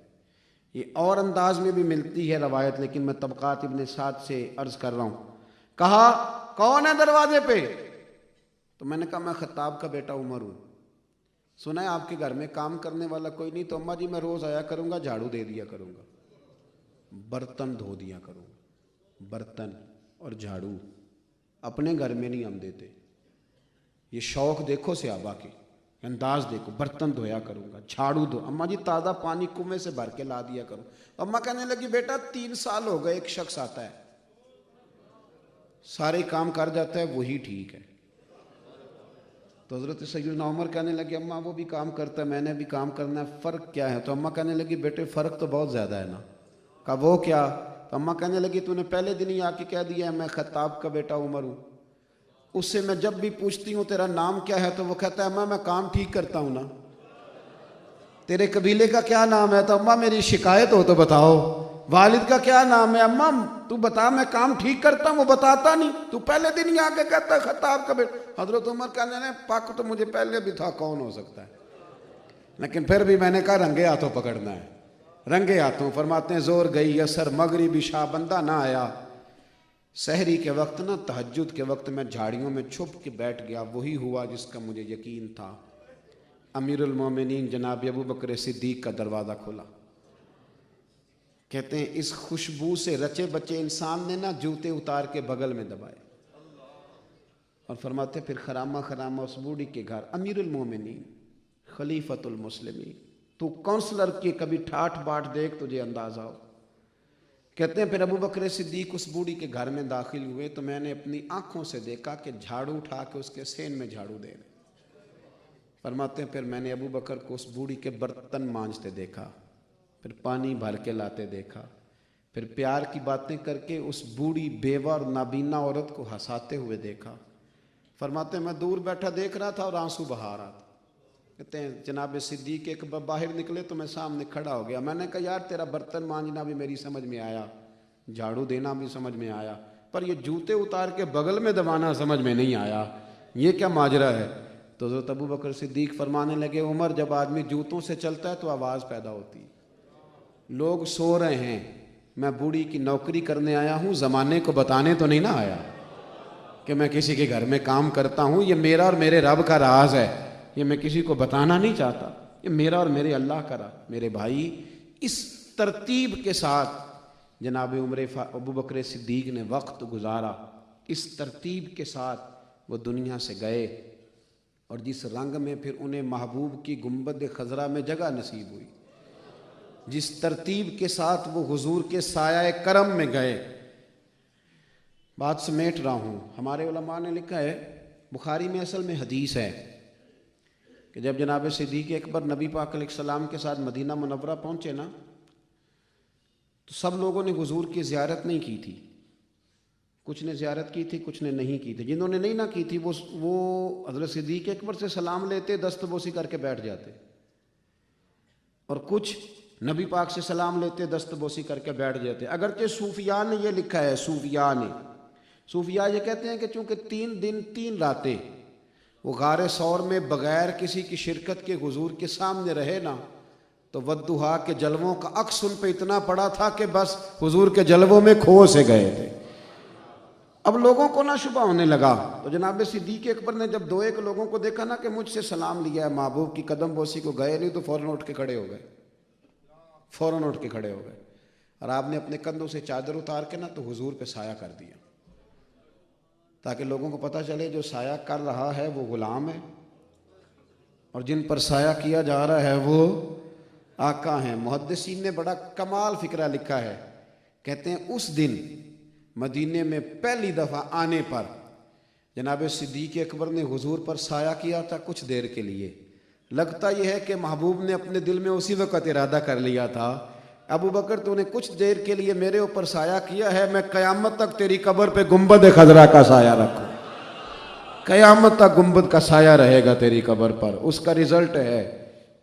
یہ اور انداز میں بھی ملتی ہے روایت، لیکن میں طبقات ابن سعد سے عرض کر رہا ہوں۔ کہا کون ہے دروازے پہ؟ تو میں نے کہا میں خطاب کا بیٹا عمر ہوں، سنا ہے آپ کے گھر میں کام کرنے والا کوئی نہیں، تو اماں جی میں روز آیا کروں گا، جھاڑو دے دیا کروں گا، برتن دھو دیا کروں گا، برتن اور جھاڑو اپنے گھر میں نہیں ہم دیتے۔ یہ شوق دیکھو صحابہ کے، انداز دیکھو، برتن دھویا کروں گا، جھاڑو دو، اماں جی تازہ پانی کنویں سے بھر کے لا دیا کرو۔ اماں کہنے لگی بیٹا 3 سال ہو گئے ایک شخص آتا ہے سارے کام کر جاتا ہے، وہی ٹھیک ہے۔ تو حضرت سیدنا عمر کہنے لگے اماں وہ بھی کام کرتا ہے میں نے بھی کام کرنا ہے، فرق کیا ہے؟ تو اماں کہنے لگی بیٹے فرق تو بہت زیادہ ہے نا۔ کہا وہ کیا؟ تو اماں کہنے لگی تو نے پہلے دن ہی آ کے کہہ دیا ہے میں خطاب کا بیٹا عمر ہوں، اس سے میں جب بھی پوچھتی ہوں تیرا نام کیا ہے تو وہ کہتا ہے اماں میں کام ٹھیک کرتا ہوں نا۔ تیرے قبیلے کا کیا نام ہے؟ تو اماں میری شکایت ہو تو بتاؤ۔ والد کا کیا نام ہے؟ اماں تو بتا میں کام ٹھیک کرتا ہوں، وہ بتاتا نہیں، تو پہلے دن ہی آ کے کہتا ہے خطاب کا بیٹا۔ حضرت عمر کہنے لگے پاک تو مجھے پہلے بھی تھا، کون ہو سکتا ہے، لیکن پھر بھی میں نے کہا رنگے ہاتھوں پکڑنا ہے، رنگے ہاتھوں۔ فرماتے ہیں زور گئی اثر مغربی شاہ بندہ نہ آیا، سحری کے وقت نا تہجد کے وقت میں جھاڑیوں میں چھپ کے بیٹھ گیا، وہی ہوا جس کا مجھے یقین تھا۔ امیر المومنین جناب ابو بکر صدیق کا دروازہ کھلا۔ کہتے ہیں اس خوشبو سے رچے بچے انسان نے نا جوتے اتار کے بغل میں دبائے اور فرماتے پھر خرامہ خرامہ اس بوڑھی کے گھر، امیر المومنین خلیفۃ المسلمین، تو کونسلر کی کبھی ٹھاٹ باٹ دیکھ تجھے اندازہ ہو۔ کہتے ہیں پھر ابو بکر صدیق اس بوڑھی کے گھر میں داخل ہوئے تو میں نے اپنی آنکھوں سے دیکھا کہ جھاڑو اٹھا کے اس کے سین میں جھاڑو دے رہے۔ فرماتے ہیں پھر میں نے ابو بکر کو اس بوڑھی کے برتن مانجتے دیکھا، پھر پانی بھر کے لاتے دیکھا، پھر پیار کی باتیں کر کے اس بوڑھی بیوہ اور نابینا عورت کو ہنساتے ہوئے دیکھا۔ فرماتے ہیں میں دور بیٹھا دیکھ رہا تھا اور آنسو بہا رہا تھا۔ کہتے ہیں جناب صدیق ایک باہر نکلے تو میں سامنے کھڑا ہو گیا۔ میں نے کہا یار تیرا برتن مانجنا بھی میری سمجھ میں آیا، جھاڑو دینا بھی سمجھ میں آیا، پر یہ جوتے اتار کے بغل میں دبانا سمجھ میں نہیں آیا، یہ کیا ماجرا ہے؟ تو حضرت ابو بکر صدیق فرمانے لگے عمر جب آدمی جوتوں سے چلتا ہے تو آواز پیدا ہوتی، لوگ سو رہے ہیں، میں بوڑھی کی نوکری کرنے آیا ہوں، زمانے کو بتانے تو نہیں نہ آیا کہ میں کسی کے گھر میں کام کرتا ہوں، یہ میرا اور میرے رب کا راز ہے، یہ میں کسی کو بتانا نہیں چاہتا، یہ میرا اور میرے اللہ کا راز۔ میرے بھائی اس ترتیب کے ساتھ جناب عمر ابو بکر صدیق نے وقت گزارا، اس ترتیب کے ساتھ وہ دنیا سے گئے، اور جس رنگ میں پھر انہیں محبوب کی گنبد خضرا میں جگہ نصیب ہوئی، جس ترتیب کے ساتھ وہ حضور کے سایہ کرم میں گئے۔ بات سمیٹ رہا ہوں، ہمارے علماء نے لکھا ہے، بخاری میں اصل میں حدیث ہے کہ جب جناب صدیق اکبر نبی پاک علیہ السلام کے ساتھ مدینہ منورہ پہنچے نا تو سب لوگوں نے حضور کی زیارت نہیں کی تھی، کچھ نے زیارت کی تھی کچھ نے نہیں کی تھی۔ جنہوں نے نہیں نہ کی تھی وہ حضرت صدیق اکبر سے سلام لیتے، دست بوسی کر کے بیٹھ جاتے، اور کچھ نبی پاک سے سلام لیتے، دست بوسی کر کے بیٹھ جاتے۔ اگرچہ صوفیاء نے یہ لکھا ہے، صوفیاء یہ کہتے ہیں کہ چونکہ 3 دن 3 راتیں وہ غار ثور میں بغیر کسی کی شرکت کے حضور کے سامنے رہے نا تو والضحیٰ کے جلووں کا عکس ان پہ اتنا پڑا تھا کہ بس حضور کے جلووں میں کھو سے گئے تھے۔ اب لوگوں کو نہ شبہ ہونے لگا تو جناب صدیق اکبر نے جب 2-1 لوگوں کو دیکھا نا کہ مجھ سے سلام لیا ہے، محبوب کی قدم بوسی کو گئے نہیں، تو فوراً اٹھ کے کھڑے ہو گئے، اور آپ نے اپنے کندھوں سے چادر اتار کے نا تو حضور پہ سایہ کر دیا، تاکہ لوگوں کو پتہ چلے جو سایہ کر رہا ہے وہ غلام ہے اور جن پر سایہ کیا جا رہا ہے وہ آقا ہیں۔ محدثین نے بڑا کمال فکرہ لکھا ہے، کہتے ہیں اس دن مدینے میں پہلی دفعہ آنے پر جناب صدیق اکبر نے حضور پر سایہ کیا تھا کچھ دیر کے لیے۔ لگتا یہ ہے کہ محبوب نے اپنے دل میں اسی وقت ارادہ کر لیا تھا، ابو بکر تو نے کچھ دیر کے لیے میرے اوپر سایہ کیا ہے، میں قیامت تک تیری قبر پہ گنبد خضرا کا سایہ رکھوں، قیامت تک گنبد کا سایہ رہے گا تیری قبر پر۔ اس کا رزلٹ ہے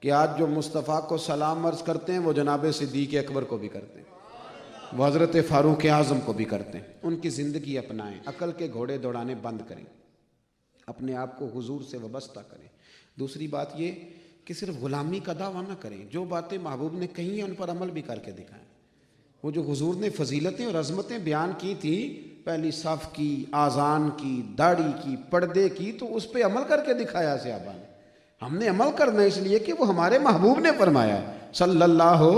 کہ آج جو مصطفیٰ کو سلام عرض کرتے ہیں وہ جناب صدیق اکبر کو بھی کرتے ہیں، وہ حضرت فاروق اعظم کو بھی کرتے ہیں۔ ان کی زندگی اپنائیں، عقل کے گھوڑے دوڑانے بند کریں، اپنے آپ کو حضور سے وابستہ کریں۔ دوسری بات یہ کہ صرف غلامی کا دعویٰ نہ کریں، جو باتیں محبوب نے کہی ہیں ان پر عمل بھی کر کے دکھائیں۔ وہ جو حضور نے فضیلتیں اور عظمتیں بیان کی تھی، پہلی صف کی، آذان کی، داڑھی کی، پردے کی، تو اس پہ عمل کر کے دکھایا صحابہ نے۔ ہم نے عمل کرنا اس لیے کہ وہ ہمارے محبوب نے فرمایا صلی اللہ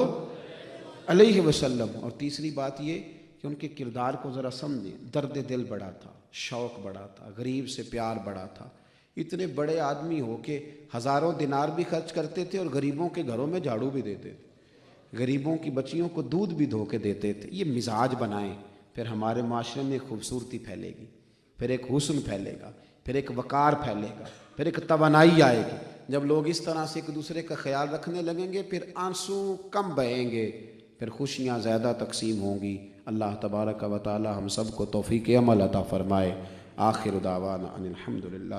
علیہ وسلم۔ اور تیسری بات یہ کہ ان کے کردار کو ذرا سمجھیں، درد دل بڑا تھا، شوق بڑا تھا، غریب سے پیار بڑا تھا۔ اتنے بڑے آدمی ہو کے ہزاروں دینار بھی خرچ کرتے تھے اور غریبوں کے گھروں میں جھاڑو بھی دیتے تھے، غریبوں کی بچیوں کو دودھ بھی دھو کے دیتے تھے۔ یہ مزاج بنائیں، پھر ہمارے معاشرے میں خوبصورتی پھیلے گی، پھر ایک حسن پھیلے گا، پھر ایک وقار پھیلے گا، پھر ایک توانائی آئے گی۔ جب لوگ اس طرح سے ایک دوسرے کا خیال رکھنے لگیں گے، پھر آنسو کم بہیں گے، پھر خوشیاں زیادہ تقسیم ہوں گی۔ اللہ تبارک و تعالی ہم سب کو توفیق عمل عطا فرمائے۔ آخر دعوانا ان الحمدللہ۔